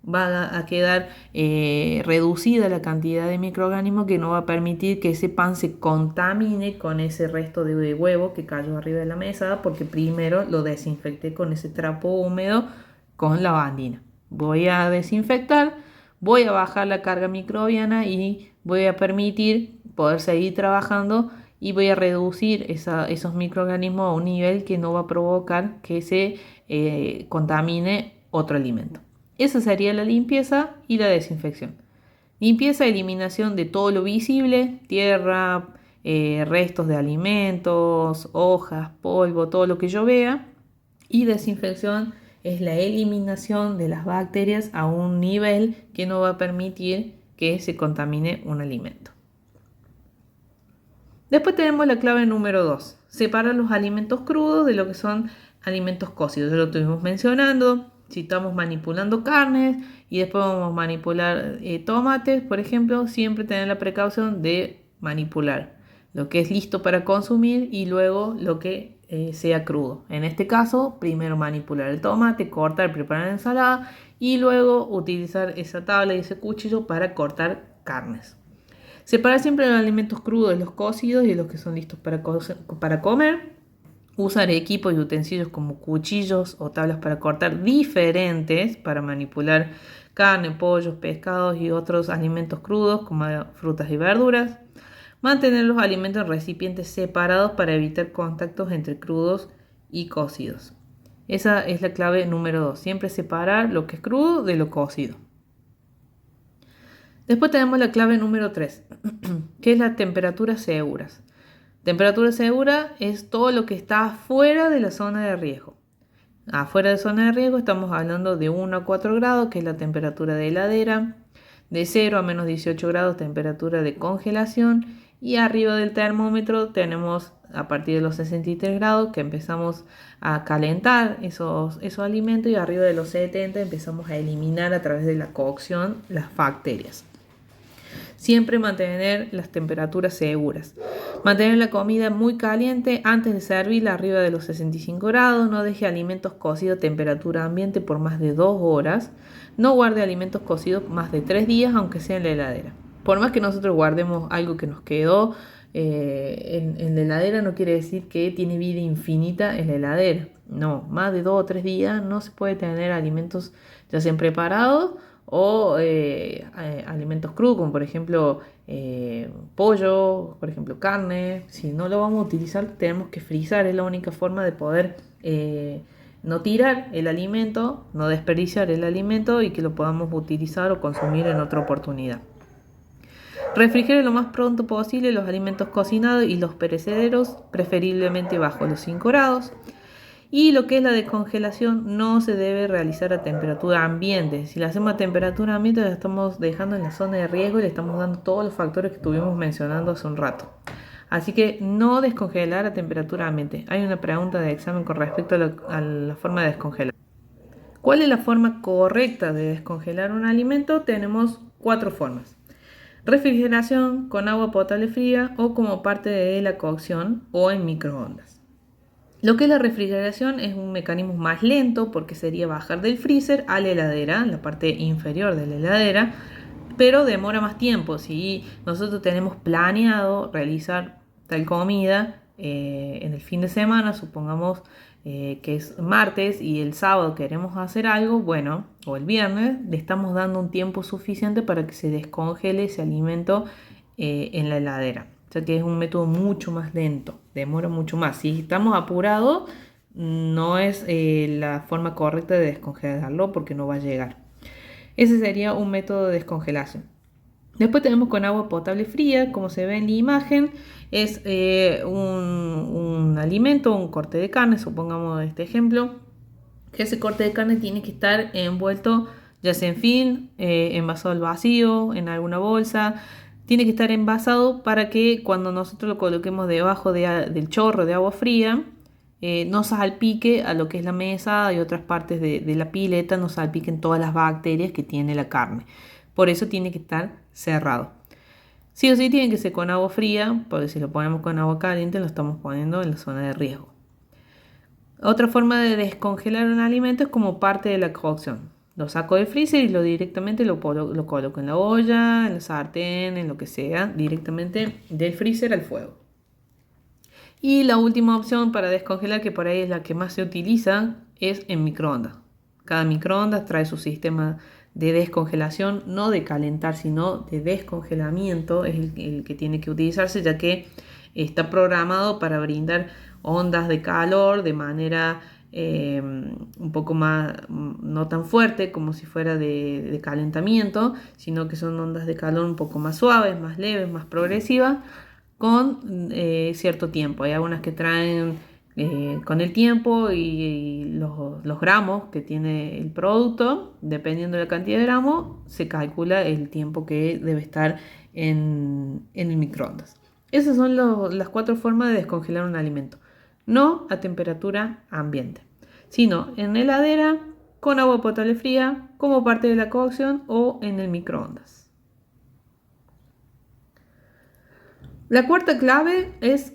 va a quedar reducida la cantidad de microorganismos que no va a permitir que ese pan se contamine con ese resto de huevo que cayó arriba de la mesada, porque primero lo desinfecté con ese trapo húmedo con lavandina. Voy a desinfectar, voy a bajar la carga microbiana y voy a permitir poder seguir trabajando y voy a reducir esos microorganismos a un nivel que no va a provocar que se contamine otro alimento. Esa sería la limpieza y la desinfección. Limpieza, eliminación de todo lo visible, tierra, restos de alimentos, hojas, polvo, todo lo que yo vea. Y desinfección es la eliminación de las bacterias a un nivel que no va a permitir que se contamine un alimento. Después tenemos la clave número 2. Separar los alimentos crudos de lo que son alimentos cocidos. Ya lo estuvimos mencionando. Si estamos manipulando carnes y después vamos a manipular tomates, por ejemplo, siempre tener la precaución de manipular lo que es listo para consumir y luego lo que sea crudo. En este caso, primero manipular el tomate, cortar, preparar la ensalada y luego utilizar esa tabla y ese cuchillo para cortar carnes. Separar siempre los alimentos crudos de los cocidos y de los que son listos para comer. Usar equipos y utensilios como cuchillos o tablas para cortar diferentes para manipular carne, pollos, pescados y otros alimentos crudos como frutas y verduras. Mantener los alimentos en recipientes separados para evitar contactos entre crudos y cocidos. Esa es la clave número 2. Siempre separar lo que es crudo de lo cocido. Después tenemos la clave número 3, que es las temperaturas seguras. Temperatura segura es todo lo que está fuera de la zona de riesgo. Afuera de zona de riesgo estamos hablando de 1 a 4 grados, que es la temperatura de heladera, de 0 a menos 18 grados, temperatura de congelación, y arriba del termómetro tenemos a partir de los 63 grados que empezamos a calentar esos alimentos, y arriba de los 70 empezamos a eliminar a través de la cocción las bacterias. Siempre mantener las temperaturas seguras. Mantener la comida muy caliente antes de servirla arriba de los 65 grados. No deje alimentos cocidos a temperatura ambiente por más de 2 horas. No guarde alimentos cocidos más de 3 días, aunque sea en la heladera. Por más que nosotros guardemos algo que nos quedó en la heladera, no quiere decir que tiene vida infinita en la heladera. No, más de 2 o 3 días no se puede tener alimentos ya sean preparados o alimentos crudos, como por ejemplo pollo, por ejemplo carne. Si no lo vamos a utilizar, tenemos que frizar. Es la única forma de poder no tirar el alimento, no desperdiciar el alimento y que lo podamos utilizar o consumir en otra oportunidad. Refrigere lo más pronto posible los alimentos cocinados y los perecederos, preferiblemente bajo los 5 grados. Y lo que es la descongelación no se debe realizar a temperatura ambiente. Si la hacemos a temperatura ambiente, la estamos dejando en la zona de riesgo y le estamos dando todos los factores que estuvimos mencionando hace un rato. Así que no descongelar a temperatura ambiente. Hay una pregunta de examen con respecto a la forma de descongelar. ¿Cuál es la forma correcta de descongelar un alimento? Tenemos 4 formas. Refrigeración con agua potable fría o como parte de la cocción o en microondas. Lo que es la refrigeración es un mecanismo más lento porque sería bajar del freezer a la heladera, la parte inferior de la heladera, pero demora más tiempo. Si nosotros tenemos planeado realizar tal comida en el fin de semana, supongamos que es martes y el sábado queremos hacer algo, bueno, o el viernes, le estamos dando un tiempo suficiente para que se descongele ese alimento en la heladera. O sea que es un método mucho más lento, demora mucho más. Si estamos apurados, no es la forma correcta de descongelarlo porque no va a llegar. Ese sería un método de descongelación. Después tenemos con agua potable fría, como se ve en la imagen, es un alimento, un corte de carne, supongamos este ejemplo, que ese corte de carne tiene que estar envuelto ya sea en film, envasado al vacío, en alguna bolsa, tiene que estar envasado para que cuando nosotros lo coloquemos debajo del chorro de agua fría, no salpique a lo que es la mesa y otras partes de la pileta, no salpiquen todas las bacterias que tiene la carne. Por eso tiene que estar cerrado. Sí o sí tiene que ser con agua fría, porque si lo ponemos con agua caliente lo estamos poniendo en la zona de riesgo. Otra forma de descongelar un alimento es como parte de la cocción. Lo saco del freezer y directamente lo coloco en la olla, en la sartén, en lo que sea, directamente del freezer al fuego. Y la última opción para descongelar, que por ahí es la que más se utiliza, es en microondas. Cada microondas trae su sistema de descongelación, no de calentar, sino de descongelamiento, es el que tiene que utilizarse, ya que está programado para brindar ondas de calor de manera un poco más, no tan fuerte como si fuera de calentamiento, sino que son ondas de calor un poco más suaves, más leves, más progresivas, con cierto tiempo. Hay algunas que traen con el tiempo y los gramos que tiene el producto, dependiendo de la cantidad de gramos, se calcula el tiempo que debe estar en el microondas. Esas son las 4 formas de descongelar un alimento. No a temperatura ambiente, sino en heladera, con agua potable fría, como parte de la cocción o en el microondas. La cuarta clave es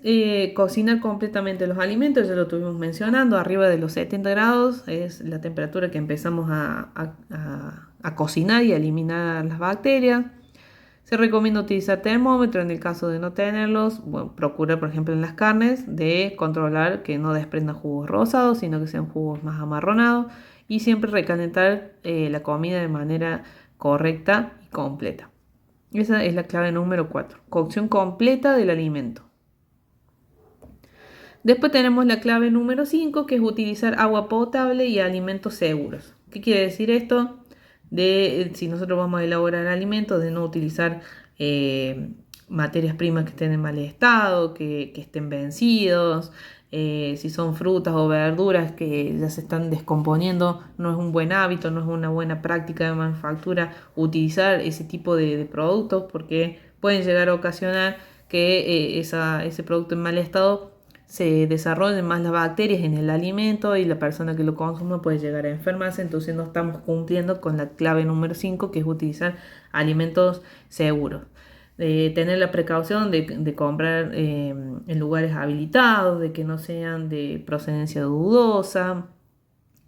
cocinar completamente los alimentos, ya lo estuvimos mencionando, arriba de los 70 grados es la temperatura que empezamos a cocinar y a eliminar las bacterias. Se recomienda utilizar termómetro en el caso de no tenerlos. Bueno, procura, por ejemplo, en las carnes de controlar que no desprendan jugos rosados, sino que sean jugos más amarronados. Y siempre recalentar la comida de manera correcta y completa. Esa es la clave número 4. Cocción completa del alimento. Después tenemos la clave número 5, que es utilizar agua potable y alimentos seguros. ¿Qué quiere decir esto? Si nosotros vamos a elaborar alimentos, de no utilizar materias primas que estén en mal estado, que estén vencidos, si son frutas o verduras que ya se están descomponiendo, no es un buen hábito, no es una buena práctica de manufactura utilizar ese tipo de productos, porque pueden llegar a ocasionar que ese producto en mal estado se desarrollen más las bacterias en el alimento y la persona que lo consuma puede llegar a enfermarse. Entonces no estamos cumpliendo con la clave número 5, que es utilizar alimentos seguros. Tener la precaución de comprar en lugares habilitados, de que no sean de procedencia dudosa.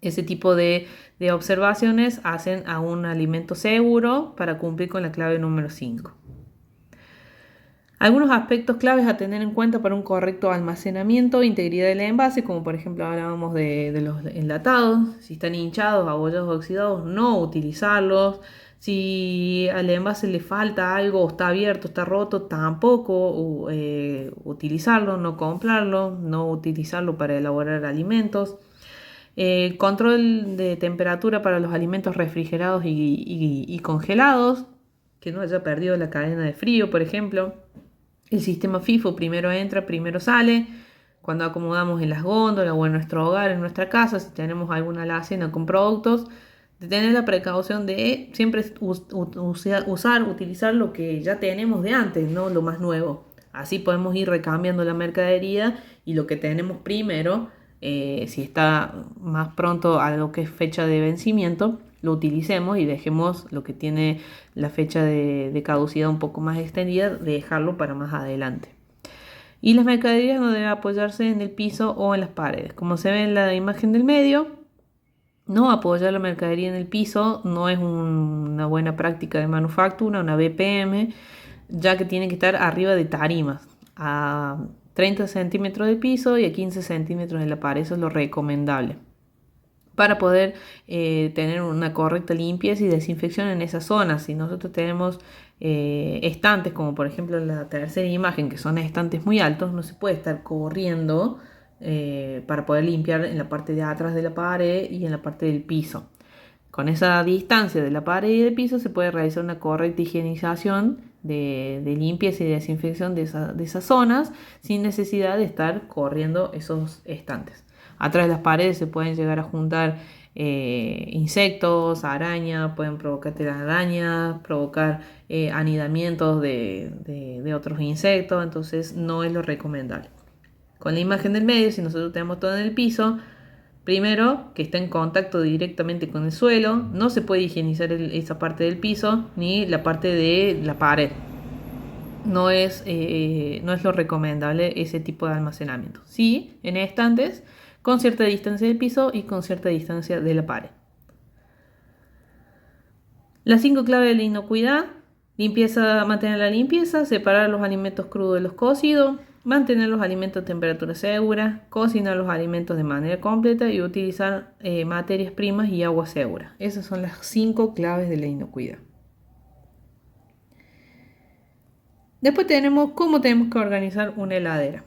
Ese tipo de observaciones hacen a un alimento seguro para cumplir con la clave número 5. Algunos aspectos claves a tener en cuenta para un correcto almacenamiento e integridad del envase, como por ejemplo hablábamos de los enlatados, si están hinchados, abollados, oxidados, no utilizarlos. Si al envase le falta algo o está abierto, está roto, tampoco utilizarlo, no comprarlo, no utilizarlo para elaborar alimentos. Control de temperatura para los alimentos refrigerados y congelados, que no haya perdido la cadena de frío, por ejemplo. El sistema FIFO, primero entra, primero sale. Cuando acomodamos en las góndolas o en nuestro hogar, en nuestra casa, si tenemos alguna alacena con productos, de tener la precaución de siempre utilizar lo que ya tenemos de antes, no lo más nuevo. Así podemos ir recambiando la mercadería y lo que tenemos primero, si está más pronto a lo que es fecha de vencimiento, lo utilicemos y dejemos lo que tiene la fecha de caducidad un poco más extendida, dejarlo para más adelante. Y las mercaderías no deben apoyarse en el piso o en las paredes. Como se ve en la imagen del medio, no apoyar la mercadería en el piso no es una buena práctica de manufactura, una BPM, ya que tiene que estar arriba de tarimas, a 30 centímetros del piso y a 15 centímetros de la pared. Eso es lo recomendable para poder tener una correcta limpieza y desinfección en esa zona. Si nosotros tenemos estantes, como por ejemplo la tercera imagen, que son estantes muy altos, no se puede estar corriendo para poder limpiar en la parte de atrás de la pared y en la parte del piso. Con esa distancia de la pared y del piso se puede realizar una correcta higienización de limpieza y desinfección de esas zonas sin necesidad de estar corriendo esos estantes. Atrás de las paredes se pueden llegar a juntar insectos, arañas, pueden provocar telarañas, provocar anidamientos de otros insectos, entonces no es lo recomendable. Con la imagen del medio, si nosotros tenemos todo en el piso, primero, que está en contacto directamente con el suelo, no se puede higienizar esa parte del piso ni la parte de la pared. No es lo recomendable ese tipo de almacenamiento. Sí, en estantes, con cierta distancia del piso y con cierta distancia de la pared. Las 5 claves de la inocuidad: limpieza, mantener la limpieza, separar los alimentos crudos de los cocidos, mantener los alimentos a temperatura segura, cocinar los alimentos de manera completa y utilizar materias primas y agua segura. Esas son las 5 claves de la inocuidad. Después tenemos cómo tenemos que organizar una heladera.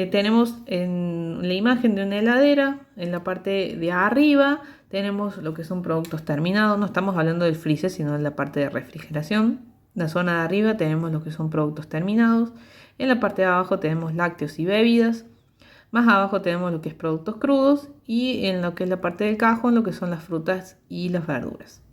Tenemos en la imagen de una heladera, en la parte de arriba tenemos lo que son productos terminados. No estamos hablando del freezer, sino de la parte de refrigeración. En la zona de arriba tenemos lo que son productos terminados. En la parte de abajo tenemos lácteos y bebidas. Más abajo tenemos lo que es productos crudos. Y en lo que es la parte del cajón, lo que son las frutas y las verduras.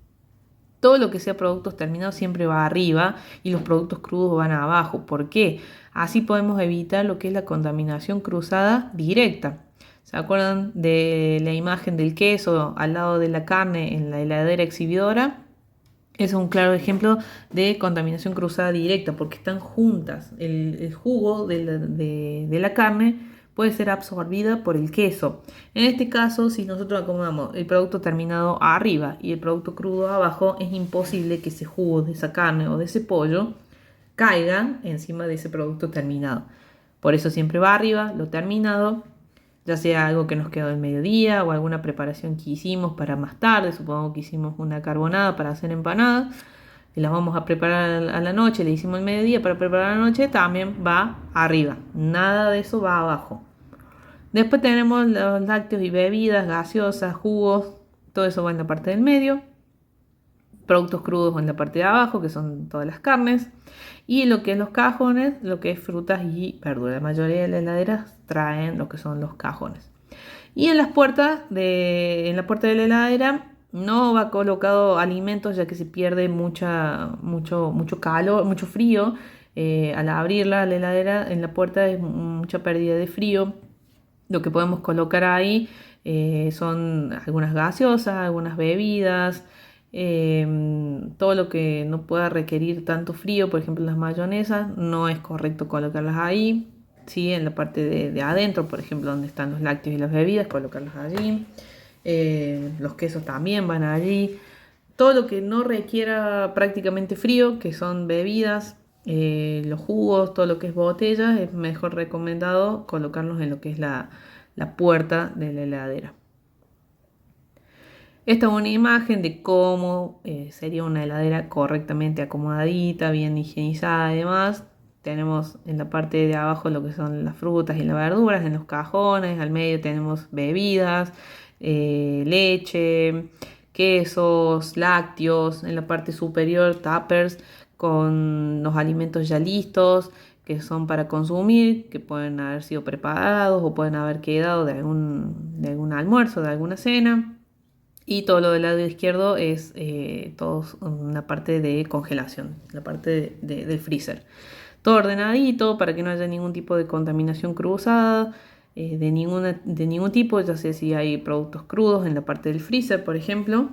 Todo lo que sea productos terminados siempre va arriba y los productos crudos van abajo. ¿Por qué? Así podemos evitar lo que es la contaminación cruzada directa. ¿Se acuerdan de la imagen del queso al lado de la carne en la heladera exhibidora? Es un claro ejemplo de contaminación cruzada directa porque están juntas. El jugo de la carne puede ser absorbida por el queso. En este caso, si nosotros acomodamos el producto terminado arriba y el producto crudo abajo, es imposible que ese jugo de esa carne o de ese pollo caiga encima de ese producto terminado. Por eso siempre va arriba lo terminado, ya sea algo que nos quedó del mediodía o alguna preparación que hicimos para más tarde. Supongo que hicimos una carbonada para hacer empanadas y las vamos a preparar a la noche, le hicimos el mediodía para preparar a la noche, también va arriba, nada de eso va abajo. Después tenemos los lácteos y bebidas, gaseosas, jugos, todo eso va en la parte del medio. Productos crudos en la parte de abajo, que son todas las carnes. Y lo que es los cajones, lo que es frutas y verduras. La mayoría de las heladeras traen lo que son los cajones. Y en la puerta de la heladera no va colocado alimentos, ya que se pierde mucho calor, mucho frío. Al abrirla, la heladera, en la puerta es mucha pérdida de frío. Lo que podemos colocar ahí son algunas gaseosas, algunas bebidas, todo lo que no pueda requerir tanto frío. Por ejemplo, las mayonesas no es correcto colocarlas ahí. ¿Sí? En la parte de adentro, por ejemplo, donde están los lácteos y las bebidas, colocarlos allí. Los quesos también van allí. Todo lo que no requiera prácticamente frío, que son bebidas, los jugos, todo lo que es botellas, es mejor recomendado colocarlos en lo que es la puerta de la heladera. Esta es una imagen de cómo sería una heladera correctamente acomodadita, bien higienizada y demás. Tenemos en la parte de abajo lo que son las frutas y las verduras, en los cajones, al medio tenemos bebidas, leche, quesos, lácteos, en la parte superior tuppers con los alimentos ya listos, que son para consumir, que pueden haber sido preparados o pueden haber quedado de algún almuerzo, de alguna cena. Y todo lo del lado izquierdo es una parte de congelación, la parte del freezer. todo ordenadito para que no haya ningún tipo de contaminación cruzada, de ningún tipo, ya sé si hay productos crudos en la parte del freezer, por ejemplo,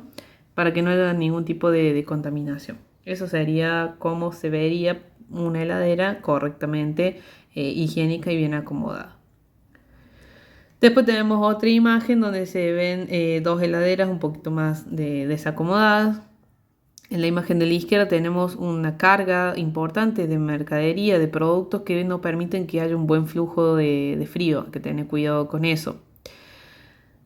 para que no haya ningún tipo de contaminación. Eso sería como se vería una heladera correctamente higiénica y bien acomodada. Después tenemos otra imagen donde se ven dos heladeras un poquito más desacomodadas. En la imagen de la izquierda tenemos una carga importante de mercadería, de productos que no permiten que haya un buen flujo de frío, hay que tener cuidado con eso.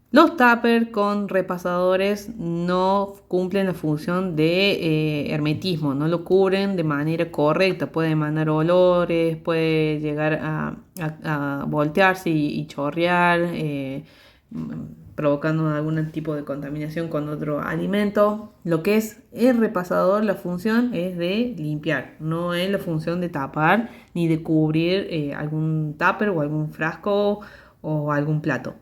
Los tuppers con repasadores no cumplen la función de hermetismo, no lo cubren de manera correcta, puede emanar olores, puede llegar a voltearse y chorrear, provocando algún tipo de contaminación con otro alimento. Lo que es el repasador, la función es de limpiar, no es la función de tapar ni de cubrir algún tupper o algún frasco o algún plato.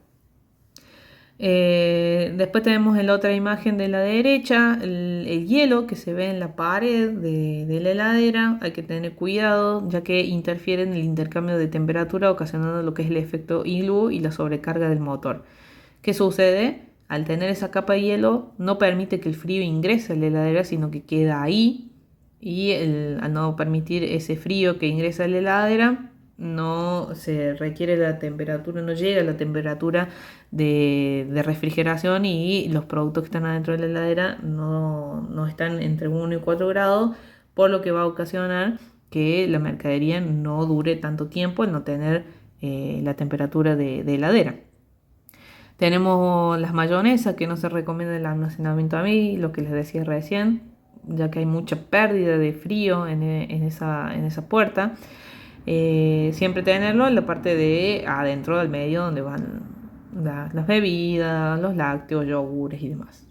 Después tenemos en la otra imagen de la derecha el hielo que se ve en la pared de la heladera. Hay que tener cuidado ya que interfiere en el intercambio de temperatura, ocasionando lo que es el efecto iglú y la sobrecarga del motor. ¿Qué sucede? Al tener esa capa de hielo no permite que el frío ingrese a la heladera, sino que queda ahí, y al no permitir ese frío que ingresa a la heladera, no se requiere la temperatura, no llega a la temperatura de refrigeración, y los productos que están adentro de la heladera no están entre 1 y 4 grados, por lo que va a ocasionar que la mercadería no dure tanto tiempo al no tener la temperatura de heladera. Tenemos las mayonesas, que no se recomienda el almacenamiento a mí, lo que les decía recién, ya que hay mucha pérdida de frío en esa puerta. Siempre tenerlo en la parte de adentro del medio donde van las bebidas, los lácteos, yogures y demás.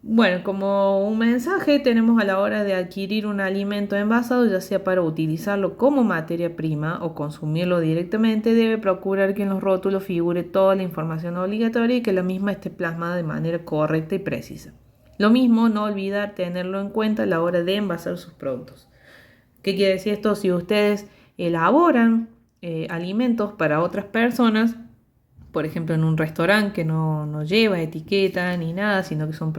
Bueno, como un mensaje tenemos a la hora de adquirir un alimento envasado, ya sea para utilizarlo como materia prima o consumirlo directamente, debe procurar que en los rótulos figure toda la información obligatoria y que la misma esté plasmada de manera correcta y precisa. Lo mismo, no olvidar tenerlo en cuenta a la hora de envasar sus productos. ¿Qué quiere decir esto? Si ustedes elaboran alimentos para otras personas, por ejemplo en un restaurante que no lleva etiqueta ni nada, sino que son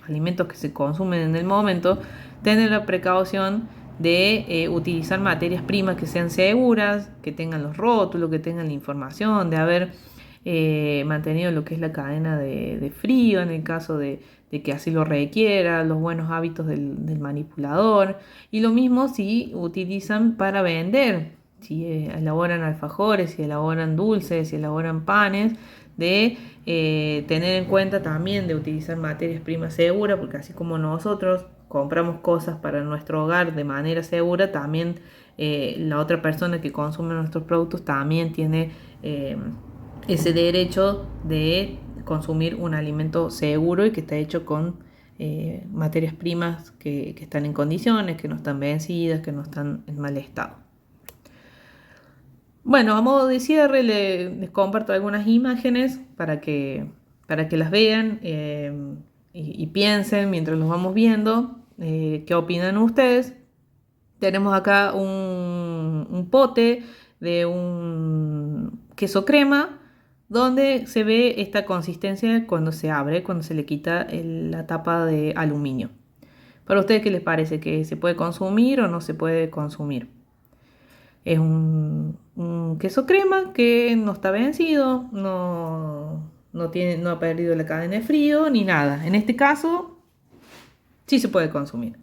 alimentos que se consumen en el momento, tener la precaución de utilizar materias primas que sean seguras, que tengan los rótulos, que tengan la información, de haber mantenido lo que es la cadena de frío en el caso de que así lo requiera, los buenos hábitos del manipulador. Y lo mismo si utilizan para vender, si elaboran alfajores, si elaboran dulces, si elaboran panes, de tener en cuenta también de utilizar materias primas seguras, porque así como nosotros compramos cosas para nuestro hogar de manera segura, también la otra persona que consume nuestros productos también tiene ese derecho de consumir un alimento seguro y que está hecho con materias primas que están en condiciones, que no están vencidas, que no están en mal estado. Bueno, a modo de cierre les comparto algunas imágenes para que las vean y piensen mientras los vamos viendo. ¿Qué opinan ustedes? Tenemos acá un pote de un queso crema, donde se ve esta consistencia cuando se abre, cuando se le quita la tapa de aluminio. ¿Para ustedes qué les parece? ¿Que se puede consumir o no se puede consumir? Es un queso crema que no está vencido, no ha perdido la cadena de frío ni nada. En este caso, sí se puede consumir.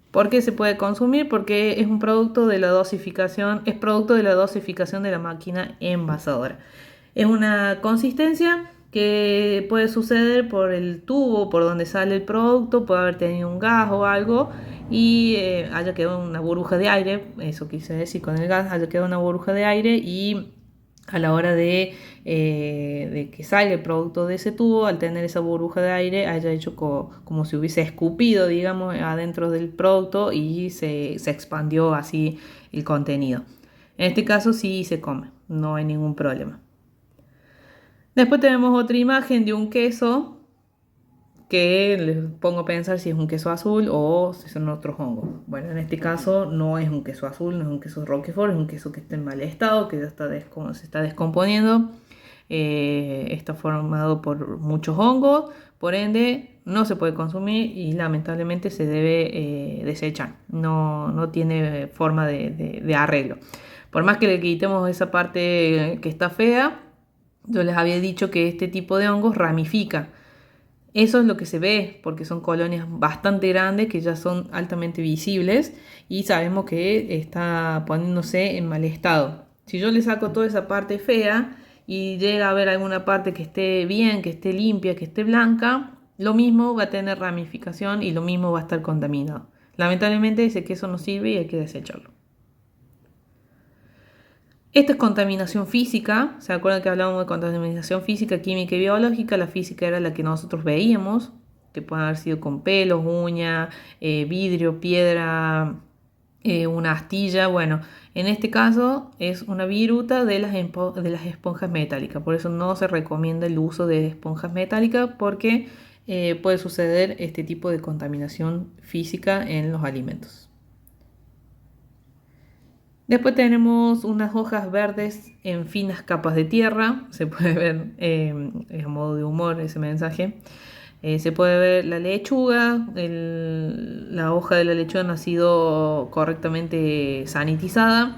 ¿Por qué se puede consumir? Porque es un producto de la dosificación, es producto de la dosificación de la máquina envasadora. Es una consistencia que puede suceder por el tubo por donde sale el producto, puede haber tenido un gas o algo y haya quedado una burbuja de aire, eso quise decir con el gas, haya quedado una burbuja de aire, y a la hora de que salga el producto de ese tubo, al tener esa burbuja de aire, haya hecho como si hubiese escupido, digamos, adentro del producto y se expandió así el contenido. En este caso sí se come, no hay ningún problema. Después tenemos otra imagen de un queso que les pongo a pensar si es un queso azul o si son otros hongos. Bueno, en este caso no es un queso azul, no es un queso Roquefort, es un queso que está en mal estado, que ya se está descomponiendo. Está formado por muchos hongos, por ende no se puede consumir y lamentablemente se debe desechar. No tiene forma de arreglo. Por más que le quitemos esa parte que está fea, yo les había dicho que este tipo de hongos ramifica. Eso es lo que se ve, porque son colonias bastante grandes que ya son altamente visibles y sabemos que está poniéndose en mal estado. Si yo le saco toda esa parte fea y llega a ver alguna parte que esté bien, que esté limpia, que esté blanca, lo mismo va a tener ramificación y lo mismo va a estar contaminado. Lamentablemente ese queso no sirve y hay que desecharlo. Esta es contaminación física. ¿Se acuerdan que hablábamos de contaminación física, química y biológica? La física era la que nosotros veíamos, que puede haber sido con pelos, uña, vidrio, piedra, una astilla. Bueno, en este caso es una viruta de las esponjas metálicas. Por eso no se recomienda el uso de esponjas metálicas porque puede suceder este tipo de contaminación física en los alimentos. Después tenemos unas hojas verdes en finas capas de tierra. Se puede ver a modo de humor ese mensaje. Se puede ver la lechuga. La hoja de la lechuga no ha sido correctamente sanitizada.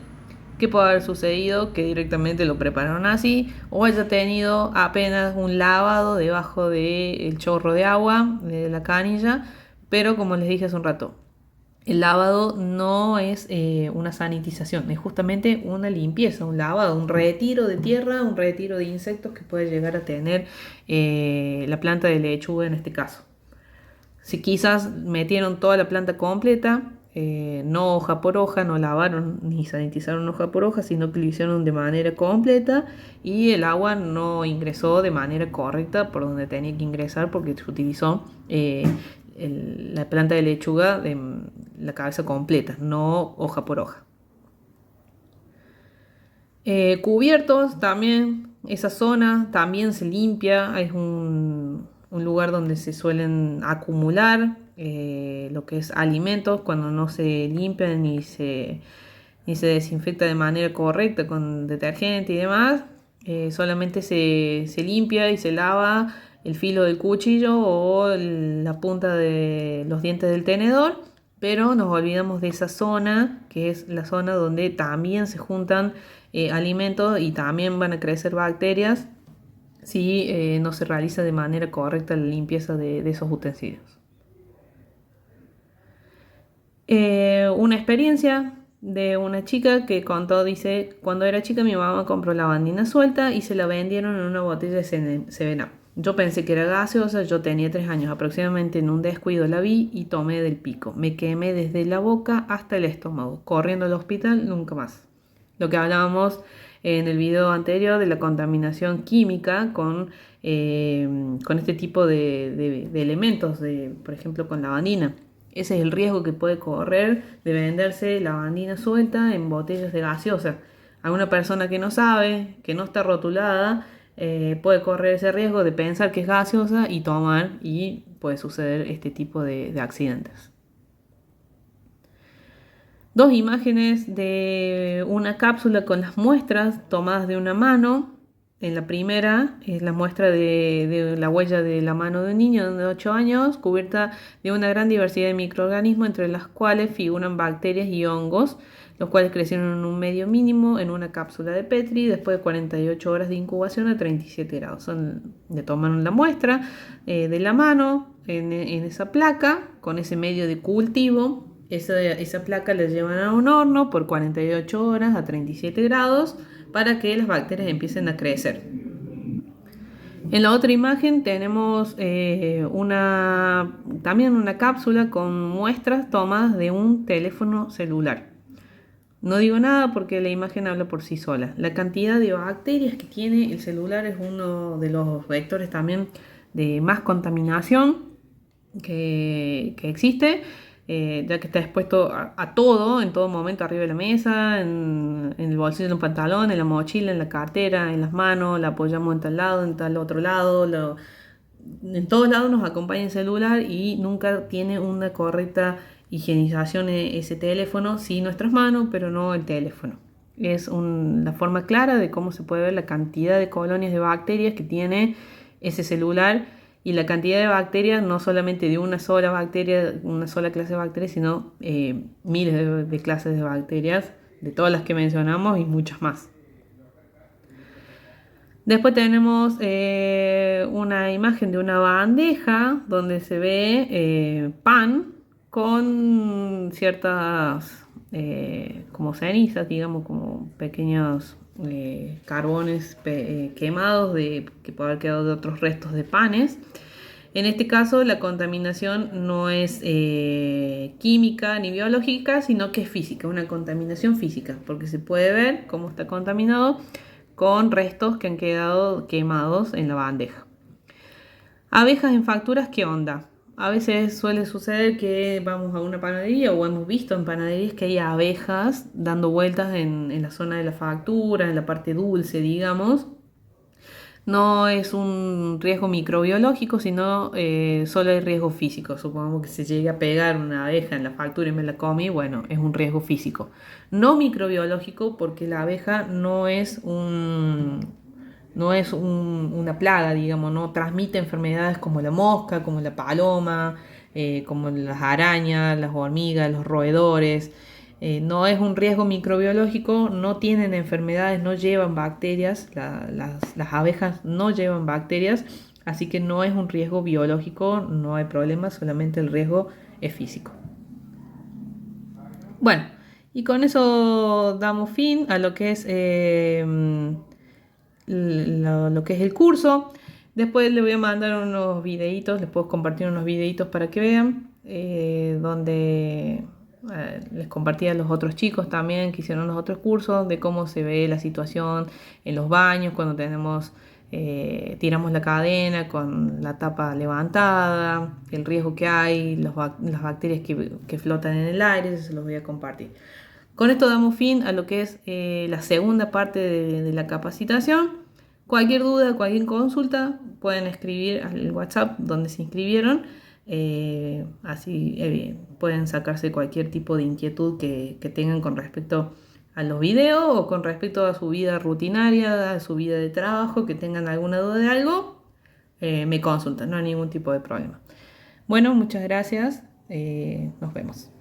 ¿Qué puede haber sucedido? Que directamente lo prepararon así. O haya tenido apenas un lavado debajo del chorro de agua de la canilla. Pero como les dije hace un rato, el lavado no es una sanitización, es justamente una limpieza, un lavado, un retiro de tierra, un retiro de insectos que puede llegar a tener la planta de lechuga en este caso. Si quizás metieron toda la planta completa, no hoja por hoja, no lavaron ni sanitizaron hoja por hoja, sino que lo hicieron de manera completa y el agua no ingresó de manera correcta por donde tenía que ingresar porque se utilizó la planta de lechuga de la cabeza completa, no hoja por hoja. Cubiertos también, esa zona también se limpia, es un lugar donde se suelen acumular lo que es alimentos cuando no se limpian ni se desinfecta de manera correcta con detergente y demás. Solamente se limpia y se lava el filo del cuchillo o la punta de los dientes del tenedor, pero nos olvidamos de esa zona, que es la zona donde también se juntan alimentos y también van a crecer bacterias si no se realiza de manera correcta la limpieza de esos utensilios. Una experiencia de una chica que contó, dice: cuando era chica mi mamá compró lavandina suelta y se la vendieron en una botella de 7up. Yo pensé que era gaseosa, yo tenía 3 años aproximadamente, en un descuido la vi y tomé del pico. Me quemé desde la boca hasta el estómago, corriendo al hospital, nunca más. Lo que hablábamos en el video anterior de la contaminación química con este tipo de elementos, por ejemplo con lavandina. Ese es el riesgo que puede correr de venderse lavandina suelta en botellas de gaseosa. A una persona que no sabe, que no está rotulada, puede correr ese riesgo de pensar que es gaseosa y tomar, y puede suceder este tipo de accidentes. 2 imágenes de una cápsula con las muestras tomadas de una mano. En la primera es la muestra de la huella de la mano de un niño de 8 años, cubierta de una gran diversidad de microorganismos, entre las cuales figuran bacterias y hongos, los cuales crecieron en un medio mínimo en una cápsula de Petri después de 48 horas de incubación a 37 grados. Le tomaron la muestra de la mano en esa placa con ese medio de cultivo. Esa placa la llevan a un horno por 48 horas a 37 grados para que las bacterias empiecen a crecer. En la otra imagen tenemos también una cápsula con muestras tomadas de un teléfono celular. No digo nada porque la imagen habla por sí sola. La cantidad de bacterias que tiene el celular es uno de los vectores también de más contaminación que existe. Ya que está expuesto a todo, en todo momento, arriba de la mesa, en el bolsillo de un pantalón, en la mochila, en la cartera, en las manos, la apoyamos en tal lado, en tal otro lado, en todos lados nos acompaña el celular y nunca tiene una correcta higienización ese teléfono, sí nuestras manos, pero no el teléfono. Es la forma clara de cómo se puede ver la cantidad de colonias de bacterias que tiene ese celular y la cantidad de bacterias no solamente de una sola bacteria, una sola clase de bacterias, sino miles de clases de bacterias, de todas las que mencionamos y muchas más. Después tenemos una imagen de una bandeja donde se ve pan con ciertas como cenizas, digamos, como pequeños carbones quemados que puede haber quedado de otros restos de panes. En este caso, la contaminación no es química ni biológica, sino que es física, una contaminación física, porque se puede ver cómo está contaminado con restos que han quedado quemados en la bandeja. Abejas en facturas, ¿qué onda? A veces suele suceder que vamos a una panadería o hemos visto en panaderías que hay abejas dando vueltas en la zona de la factura, en la parte dulce, digamos. No es un riesgo microbiológico, sino solo hay riesgo físico. Supongamos que se llegue a pegar una abeja en la factura y me la comí, bueno, es un riesgo físico. No microbiológico porque la abeja una plaga, digamos, no transmite enfermedades como la mosca, como la paloma, como las arañas, las hormigas, los roedores. No es un riesgo microbiológico, no tienen enfermedades, no llevan bacterias, las abejas no llevan bacterias, así que no es un riesgo biológico, no hay problema, solamente el riesgo es físico. Bueno, y con eso damos fin a lo que es lo que es el curso. Después les voy a mandar unos videitos, les puedo compartir unos videitos para que vean, donde les compartí a los otros chicos también que hicieron los otros cursos de cómo se ve la situación en los baños cuando tiramos la cadena con la tapa levantada, el riesgo que hay, las bacterias que flotan en el aire, eso se los voy a compartir. Con esto damos fin a lo que es la segunda parte de la capacitación. Cualquier duda, cualquier consulta, pueden escribir al WhatsApp donde se inscribieron. Así pueden sacarse cualquier tipo de inquietud que tengan con respecto a los videos o con respecto a su vida rutinaria, a su vida de trabajo, que tengan alguna duda de algo, me consultan, no hay ningún tipo de problema. Bueno, muchas gracias. Nos vemos.